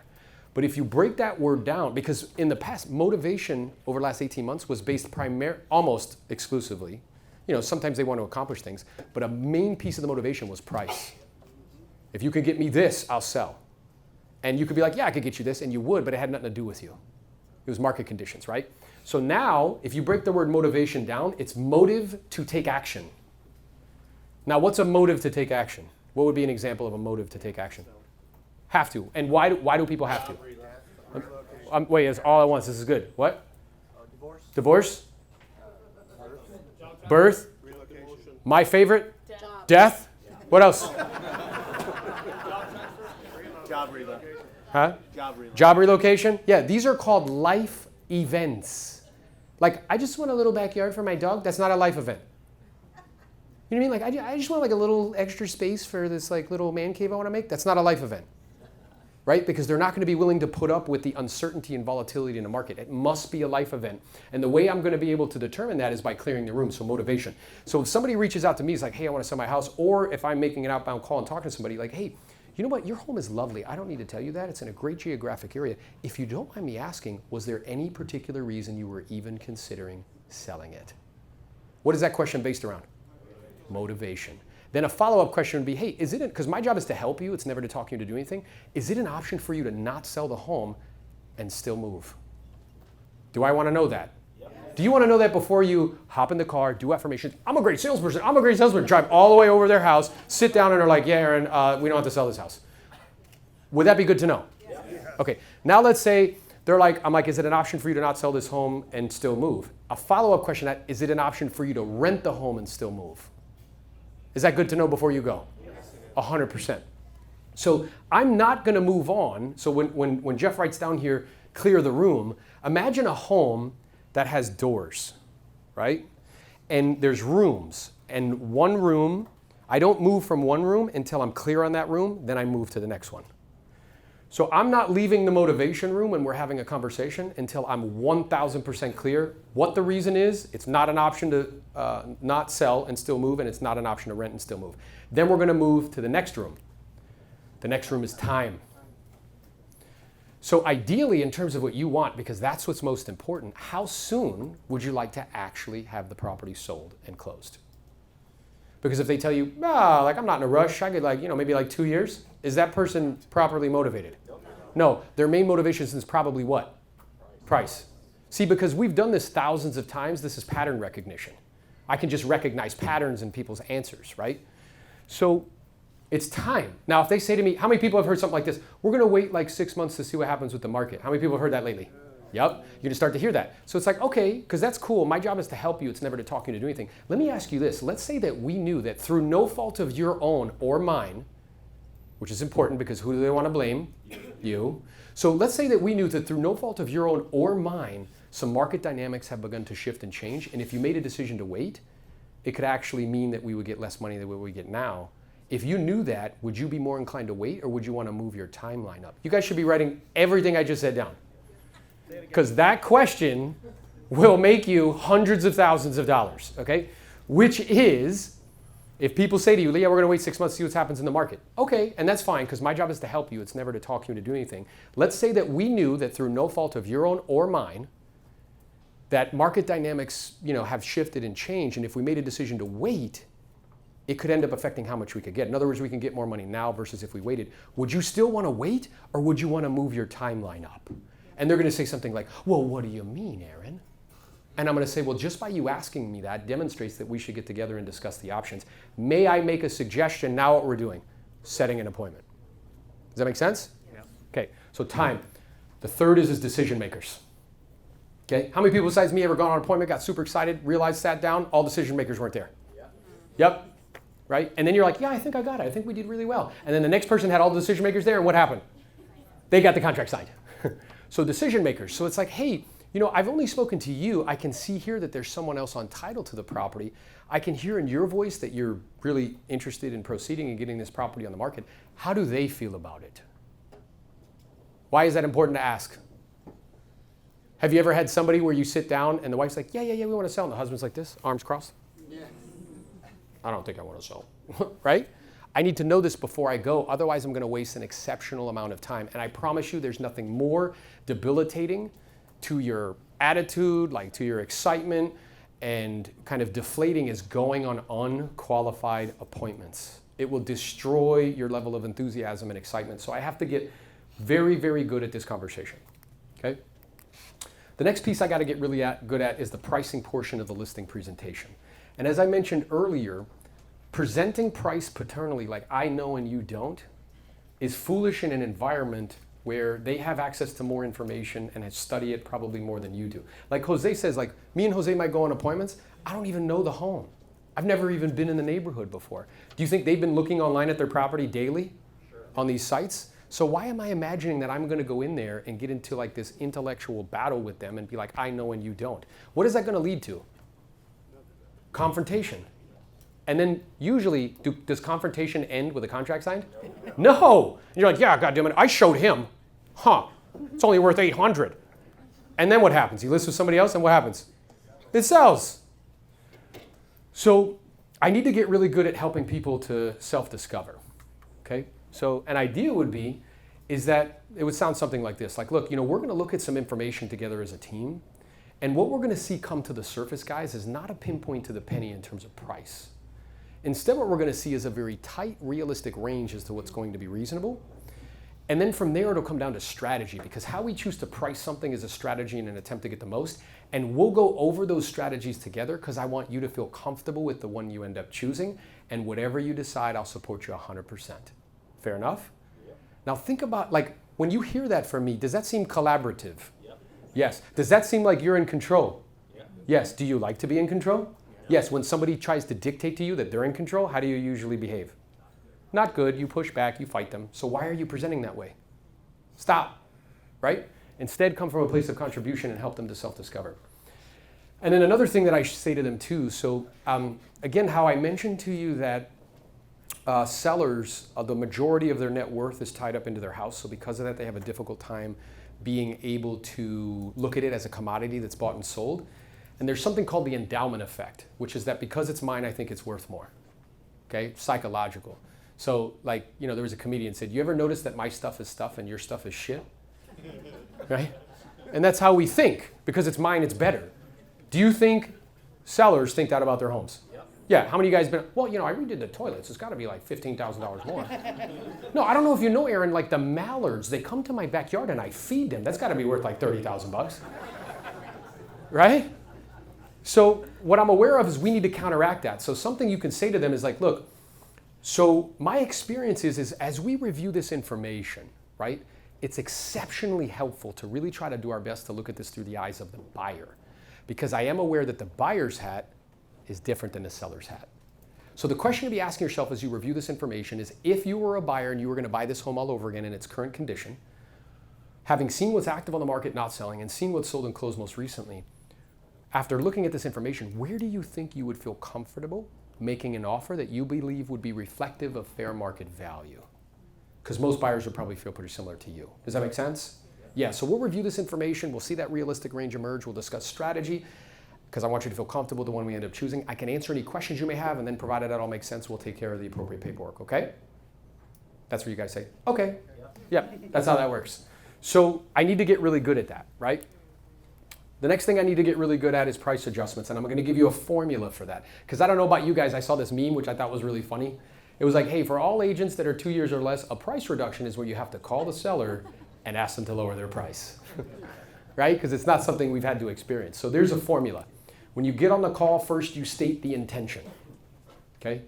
But if you break that word down, because in the past, motivation over the last 18 months was based almost exclusively, sometimes they want to accomplish things, but a main piece of the motivation was price. If you could get me this, I'll sell. And you could be like, yeah, I could get you this, and you would, but it had nothing to do with you. It was market conditions, right? So now, if you break the word motivation down, it's motive to take action. Now, what's a motive to take action? What would be an example of a motive to take action? Have to. And why do people have to? Wait, it's all at once. This is good. What? Divorce. Divorce? Birth? My favorite? Death? What else? Job relocation. Huh? Job relocation. Job relocation? Yeah, these are called life events. Like, I just want a little backyard for my dog. That's not a life event. You know what I mean? Like, I just want like a little extra space for this like little man cave I want to make. That's not a life event, right? Because they're not going to be willing to put up with the uncertainty and volatility in the market. It must be a life event. And the way I'm going to be able to determine that is by clearing the room, so motivation. So if somebody reaches out to me, it's like, hey, I want to sell my house. Or if I'm making an outbound call and talking to somebody, like, hey, you know what? Your home is lovely. I don't need to tell you that. It's in a great geographic area. If you don't mind me asking, was there any particular reason you were even considering selling it? What is that question based around? Motivation. Then a follow-up question would be, hey, is it, because my job is to help you, it's never to talk you into doing anything, is it an option for you to not sell the home and still move? Do I want to know that? Yep. Do you want to know that before you hop in the car, do affirmations? I'm a great salesperson, I'm a great salesperson, drive all the way over their house, sit down and are like, yeah, Aaron, we don't have to sell this house. Would that be good to know? Yeah. Okay, now let's say I'm like, is it an option for you to not sell this home and still move? A follow-up question that, is it an option for you to rent the home and still move? Is that good to know before you go? 100%. So I'm not going to move on. So when Jeff writes down here, clear the room, imagine a home that has doors, right? And there's rooms. And one room, I don't move from one room until I'm clear on that room, then I move to the next one. So I'm not leaving the motivation room when we're having a conversation until I'm 1,000% clear what the reason is. It's not an option to not sell and still move, and it's not an option to rent and still move. Then we're going to move to the next room. The next room is time. So ideally, in terms of what you want, because that's what's most important, how soon would you like to actually have the property sold and closed? Because if they tell you, I'm not in a rush, I could maybe 2 years, is that person properly motivated? No, their main motivation is probably what? Price. See, because we've done this thousands of times, this is pattern recognition. I can just recognize patterns in people's answers, right? So it's time. Now, if they say to me, how many people have heard something like this? We're going to wait 6 months to see what happens with the market. How many people have heard that lately? Yep, you're going to start to hear that. So it's like, okay, because that's cool. My job is to help you. It's never to talk you into doing anything. Let me ask you this. Let's say that we knew that through no fault of your own or mine, which is important because who do they want to blame? You. So let's say that we knew that through no fault of your own or mine, some market dynamics have begun to shift and change. And if you made a decision to wait, it could actually mean that we would get less money than what we get now. If you knew that, would you be more inclined to wait, or would you want to move your timeline up? You guys should be writing everything I just said down. Because that question will make you hundreds of thousands of dollars, okay? Which is, if people say to you, Leah, we're going to wait 6 months to see what happens in the market. Okay, and that's fine, because my job is to help you. It's never to talk you into doing anything. Let's say that we knew that through no fault of your own or mine, that market dynamics, have shifted and changed, and if we made a decision to wait, it could end up affecting how much we could get. In other words, we can get more money now versus if we waited. Would you still want to wait, or would you want to move your timeline up? And they're going to say something like, well, what do you mean, Aaron? And I'm going to say, well, just by you asking me that demonstrates that we should get together and discuss the options. May I make a suggestion? Now what we're doing, setting an appointment. Does that make sense? Yeah. Okay, so time. The third is decision makers. Okay, how many people besides me ever gone on an appointment, got super excited, realized, sat down, all decision makers weren't there? Yeah. Yep, right? And then you're like, yeah, I think I got it. I think we did really well. And then the next person had all the decision makers there, and what happened? They got the contract signed. So decision makers. So it's like, hey, I've only spoken to you. I can see here that there's someone else on title to the property. I can hear in your voice that you're really interested in proceeding and getting this property on the market. How do they feel about it? Why is that important to ask? Have you ever had somebody where you sit down and the wife's like, yeah, we want to sell, and the husband's like this, arms crossed? Yeah. I don't think I want to sell, right? I need to know this before I go, otherwise I'm going to waste an exceptional amount of time. And I promise you there's nothing more debilitating to your attitude, like to your excitement, and kind of deflating as going on unqualified appointments. It will destroy your level of enthusiasm and excitement. So I have to get very, very good at this conversation, okay? The next piece I got to get really good at is the pricing portion of the listing presentation. And as I mentioned earlier, presenting price paternally like I know and you don't is foolish in an environment where they have access to more information and study it probably more than you do. Like Jose says, like me and Jose might go on appointments. I don't even know the home. I've never even been in the neighborhood before. Do you think they've been looking online at their property daily on these sites? So why am I imagining that I'm going to go in there and get into like this intellectual battle with them and be like, I know and you don't? What is that going to lead to? Confrontation. And then usually, does confrontation end with a contract signed? No. And you're like, yeah, goddammit, I showed him. It's only worth 800. And then what happens? He lists with somebody else, and what happens? It sells. So I need to get really good at helping people to self-discover, okay? So an idea would be, is that it would sound something like this. Like, look, we're going to look at some information together as a team. And what we're going to see come to the surface, guys, is not a pinpoint to the penny in terms of price. Instead, what we're going to see is a very tight, realistic range as to what's going to be reasonable. And then from there, it'll come down to strategy, because how we choose to price something is a strategy in an attempt to get the most. And we'll go over those strategies together because I want you to feel comfortable with the one you end up choosing. And whatever you decide, I'll support you 100%. Fair enough? Yeah. Now think about, like, when you hear that from me, does that seem collaborative? Yeah. Yes. Does that seem like you're in control? Yeah. Yes. Do you like to be in control? Yes, when somebody tries to dictate to you that they're in control, how do you usually behave? Not good. You push back, you fight them. So why are you presenting that way? Stop, right? Instead, come from a place of contribution and help them to self-discover. And then another thing that I say to them too, so again, how I mentioned to you that sellers, the majority of their net worth is tied up into their house. So because of that, they have a difficult time being able to look at it as a commodity that's bought and sold. And there's something called the endowment effect, which is that because it's mine, I think it's worth more, okay? Psychological. So like, there was a comedian said, you ever notice that my stuff is stuff and your stuff is shit? Right? And that's how we think. Because it's mine, it's better. Do you think sellers think that about their homes? Yep. Yeah, how many of you guys been, well, I redid the toilets. It's got to be like $15,000 more. No, I don't know if you know, Aaron, like the mallards, they come to my backyard and I feed them. That's got to be worth like 30,000 bucks. Right? So what I'm aware of is we need to counteract that. So something you can say to them is like, look, so my experience is as we review this information, right, it's exceptionally helpful to really try to do our best to look at this through the eyes of the buyer. Because I am aware that the buyer's hat is different than the seller's hat. So the question to be asking yourself as you review this information is, if you were a buyer and you were going to buy this home all over again in its current condition, having seen what's active on the market not selling and seen what's sold and closed most recently, after looking at this information, where do you think you would feel comfortable making an offer that you believe would be reflective of fair market value? Because most buyers would probably feel pretty similar to you. Does that make sense? Yeah, so we'll review this information. We'll see that realistic range emerge. We'll discuss strategy, because I want you to feel comfortable with the one we end up choosing. I can answer any questions you may have, and then provided that all makes sense, we'll take care of the appropriate paperwork, okay? That's what you guys say. Okay. Yeah, that's how that works. So I need to get really good at that, right? The next thing I need to get really good at is price adjustments, and I'm going to give you a formula for that. Because I don't know about you guys, I saw this meme, which I thought was really funny. It was like, hey, for all agents that are 2 years or less, a price reduction is where you have to call the seller and ask them to lower their price, right? Because it's not something we've had to experience. So there's a formula. When you get on the call, first you state the intention, okay?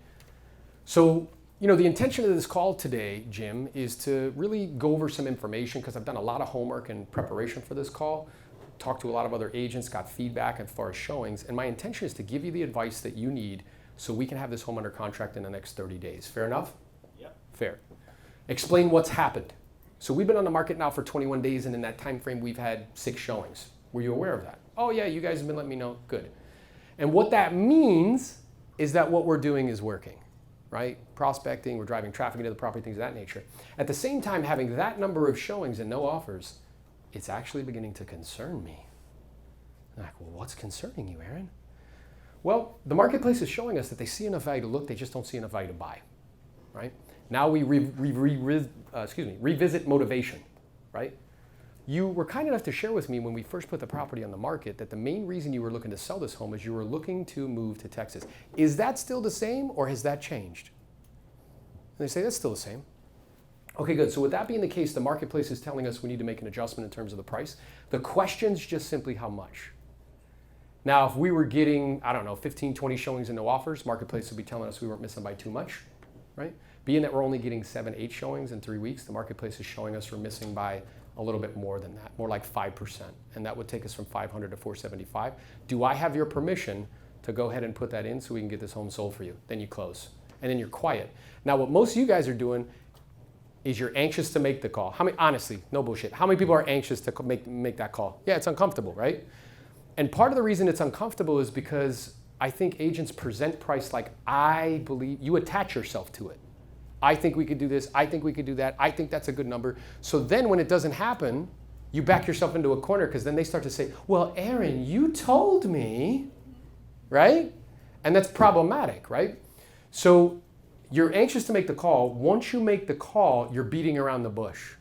So, the intention of this call today, Jim, is to really go over some information, because I've done a lot of homework in preparation for this call. Talked to a lot of other agents, got feedback as far as showings, and my intention is to give you the advice that you need so we can have this home under contract in the next 30 days. Fair enough? Yep. Fair. Explain what's happened. So we've been on the market now for 21 days, and in that time frame, we've had 6 showings. Were you aware of that? Oh yeah, you guys have been letting me know. Good. And what that means is that what we're doing is working. right? Prospecting, we're driving traffic into the property, things of that nature. At the same time, having that number of showings and no offers, it's actually beginning to concern me. I'm like, well, what's concerning you, Aaron? Well, the marketplace is showing us that they see enough value to look, they just don't see enough value to buy, right? Now we revisit motivation, right? You were kind enough to share with me when we first put the property on the market that the main reason you were looking to sell this home is you were looking to move to Texas. Is that still the same or has that changed? And they say that's still the same. Okay, good. So with that being the case, the marketplace is telling us we need to make an adjustment in terms of the price. The question's just simply how much. Now, if we were getting, 15, 20 showings and no offers, marketplace would be telling us we weren't missing by too much, right? Being that we're only getting 7, 8 showings in 3 weeks, the marketplace is showing us we're missing by a little bit more than that, more like 5%. And that would take us from 500 to 475. Do I have your permission to go ahead and put that in so we can get this home sold for you? Then you close. And then you're quiet. Now, what most of you guys are doing is you're anxious to make the call. How many, honestly, no bullshit, how many people are anxious to make that call? Yeah, it's uncomfortable, right? And part of the reason it's uncomfortable is because I think agents present price like, I believe, you attach yourself to it. I think we could do this, I think we could do that, I think that's a good number. So then when it doesn't happen, you back yourself into a corner because then they start to say, well, Aaron, you told me, right? And that's problematic, right? So you're anxious to make the call. Once you make the call, you're beating around the bush.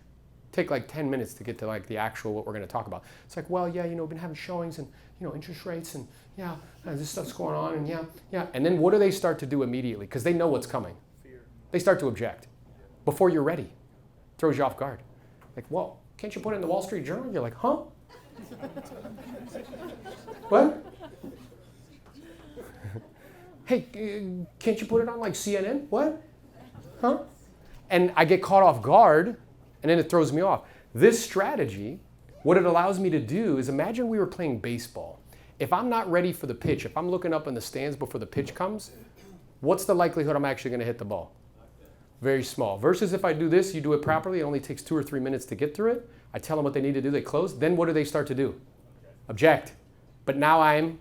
Take like 10 minutes to get to like the actual what we're going to talk about. It's like, well, yeah, we've been having showings and, interest rates and yeah, this stuff's going on and yeah. And then what do they start to do immediately? Because they know what's coming. Fear. They start to object before you're ready. Throws you off guard. Like, well, can't you put it in the Wall Street Journal? You're like, huh? What? Hey, can't you put it on like CNN? What? Huh? And I get caught off guard. And then it throws me off. This strategy, what it allows me to do is imagine we were playing baseball. If I'm not ready for the pitch, if I'm looking up in the stands before the pitch comes, what's the likelihood I'm actually going to hit the ball? Very small. Versus if I do this, you do it properly, it only takes 2 or 3 minutes to get through it. I tell them what they need to do, they close. Then what do they start to do? Object. But now I'm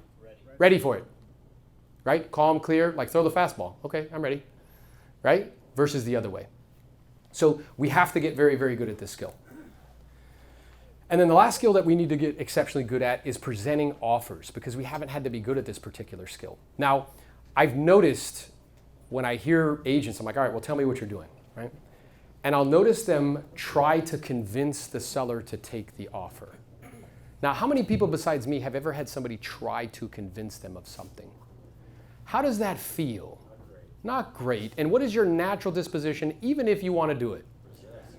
ready for it. Right? Calm, clear, like throw the fastball. Okay, I'm ready. Right? Versus the other way. So we have to get very, very good at this skill. And then the last skill that we need to get exceptionally good at is presenting offers because we haven't had to be good at this particular skill. Now, I've noticed when I hear agents, I'm like, all right, well, tell me what you're doing, right? And I'll notice them try to convince the seller to take the offer. Now, how many people besides me have ever had somebody try to convince them of something? How does that feel? Not great. And what is your natural disposition, even if you want to do it?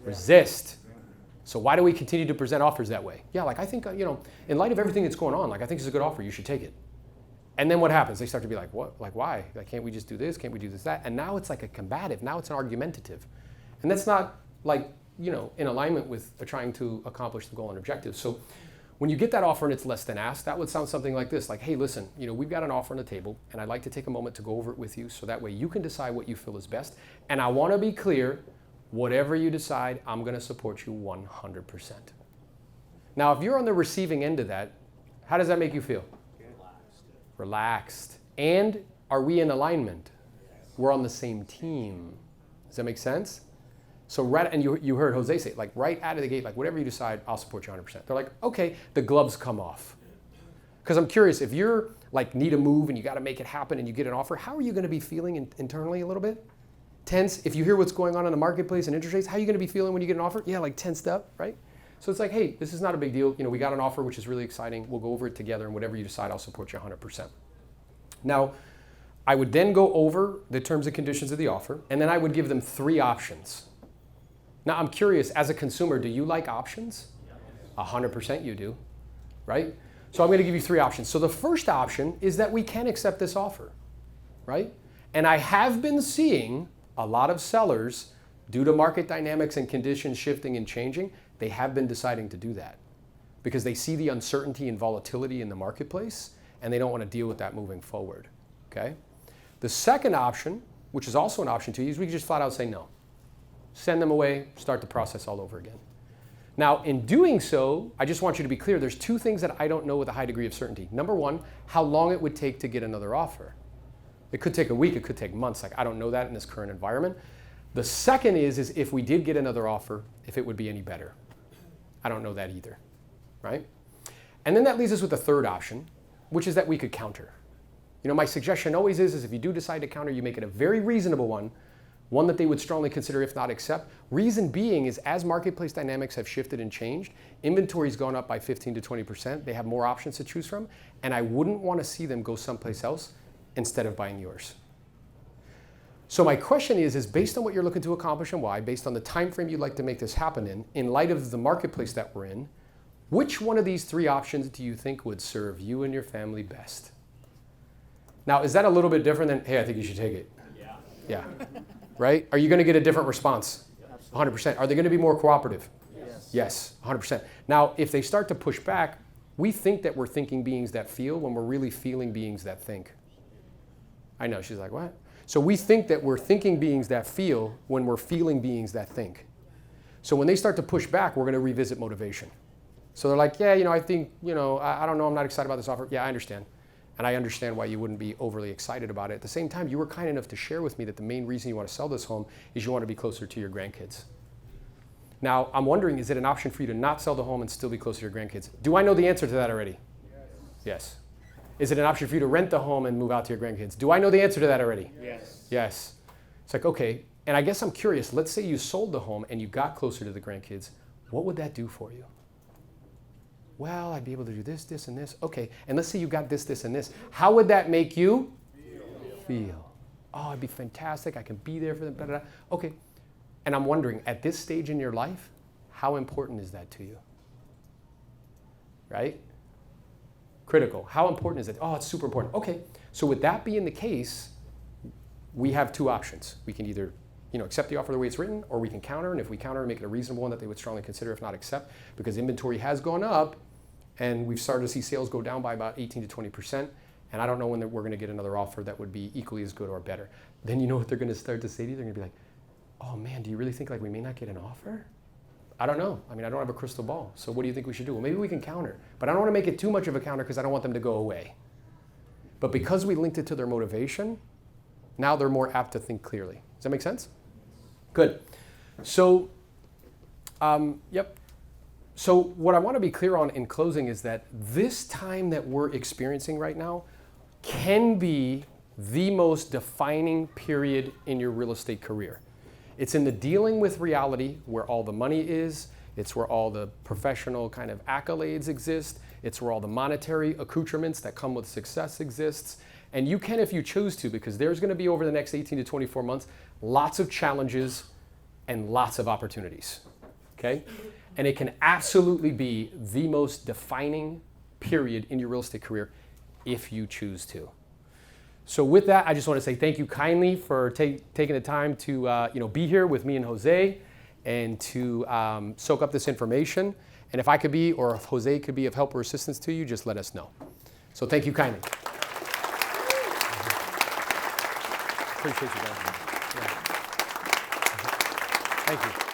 Resist. So why do we continue to present offers that way? Yeah, like I think, in light of everything that's going on, like I think it's a good offer, you should take it. And then what happens? They start to be like, what? Like why? Like can't we just do this? Can't we do this, that? And now it's like a combative. Now it's an argumentative. And that's not like, in alignment with trying to accomplish the goal and objective. So when you get that offer and it's less than asked, that would sound something like this, like, hey, listen, we've got an offer on the table and I'd like to take a moment to go over it with you so that way you can decide what you feel is best. And I want to be clear, whatever you decide, I'm going to support you 100%. Now, if you're on the receiving end of that, how does that make you feel? Relaxed. And are we in alignment? We're on the same team. Does that make sense? So and you heard Jose say, like right out of the gate, like whatever you decide, I'll support you 100%. They're like, okay, the gloves come off. Because I'm curious, if you're like need a move and you got to make it happen and you get an offer, how are you going to be feeling internally a little bit? Tense. If you hear what's going on in the marketplace and interest rates, how are you going to be feeling when you get an offer? Yeah, like tensed up, right? So it's like, hey, this is not a big deal. We got an offer, which is really exciting. We'll go over it together and whatever you decide, I'll support you 100%. Now, I would then go over the terms and conditions of the offer, and then I would give them 3 options. Now, I'm curious, as a consumer, do you like options? 100% you do, right? So I'm going to give you 3 options. So the first option is that we can accept this offer, right? And I have been seeing a lot of sellers, due to market dynamics and conditions shifting and changing, they have been deciding to do that because they see the uncertainty and volatility in the marketplace and they don't want to deal with that moving forward, okay? The second option, which is also an option to you, is we can just flat out say no. Send them away, start the process all over again. Now, in doing so, I just want you to be clear, there's 2 things that I don't know with a high degree of certainty. Number 1, how long it would take to get another offer. It could take a week, it could take months. Like, I don't know that in this current environment. The second is if we did get another offer, if it would be any better. I don't know that either, right? And then that leaves us with the third option, which is that we could counter. You know, my suggestion always is if you do decide to counter, you make it a very reasonable one that they would strongly consider, if not accept. Reason being is as marketplace dynamics have shifted and changed, inventory's gone up by 15 to 20%. They have more options to choose from, and I wouldn't want to see them go someplace else instead of buying yours. So my question is based on what you're looking to accomplish and why, based on the time frame you'd like to make this happen in light of the marketplace that we're in, which one of these three options do you think would serve you and your family best? Now, is that a little bit different than, hey, I think you should take it? Yeah. Yeah. Right? Are you going to get a different response? 100%. Are they going to be more cooperative? Yes. Yes, 100%. Now, if they start to push back, we think that we're thinking beings that feel when we're really feeling beings that think. I know, she's like, what? So we think that we're thinking beings that feel when we're feeling beings that think. So when they start to push back, we're going to revisit motivation. So they're like, yeah, I think, I don't know, I'm not excited about this offer. Yeah, I understand. And I understand why you wouldn't be overly excited about it. At the same time, you were kind enough to share with me that the main reason you want to sell this home is you want to be closer to your grandkids. Now, I'm wondering, is it an option for you to not sell the home and still be closer to your grandkids? Do I know the answer to that already? Yes. Is it an option for you to rent the home and move out to your grandkids? Do I know the answer to that already? Yes. Yes. It's like, okay, and I guess I'm curious. Let's say you sold the home and you got closer to the grandkids. What would that do for you? Well, I'd be able to do this, this, and this. Okay, and let's say you got this, this, and this. How would that make you feel? Oh, it'd be fantastic. I can be there for them. Blah, blah, blah. Okay, and I'm wondering, at this stage in your life, how important is that to you? Right? Critical. How important is it? Oh, it's super important. Okay, so with that being the case, we have two options. We can either accept the offer the way it's written, or we can counter, and if we counter, make it a reasonable one that they would strongly consider, if not accept, because inventory has gone up, and we've started to see sales go down by about 18 to 20%, and I don't know when we're going to get another offer that would be equally as good or better. Then you know what they're going to start to say to you? They're going to be like, oh man, do you really think we may not get an offer? I don't know. I don't have a crystal ball, so what do you think we should do? Well, maybe we can counter, but I don't want to make it too much of a counter because I don't want them to go away. But because we linked it to their motivation, now they're more apt to think clearly. Does that make sense? Good. So, yep. So what I want to be clear on in closing is that this time that we're experiencing right now can be the most defining period in your real estate career. It's in the dealing with reality where all the money is. It's where all the professional kind of accolades exist. It's where all the monetary accoutrements that come with success exists. And you can if you choose to, because there's going to be over the next 18 to 24 months, lots of challenges and lots of opportunities, okay? And it can absolutely be the most defining period in your real estate career if you choose to. So with that, I just want to say thank you kindly for taking the time to be here with me and Jose and to soak up this information. And if I could be, or if Jose could be of help or assistance to you, just let us know. So thank you kindly. Appreciate you guys. Yeah. Thank you.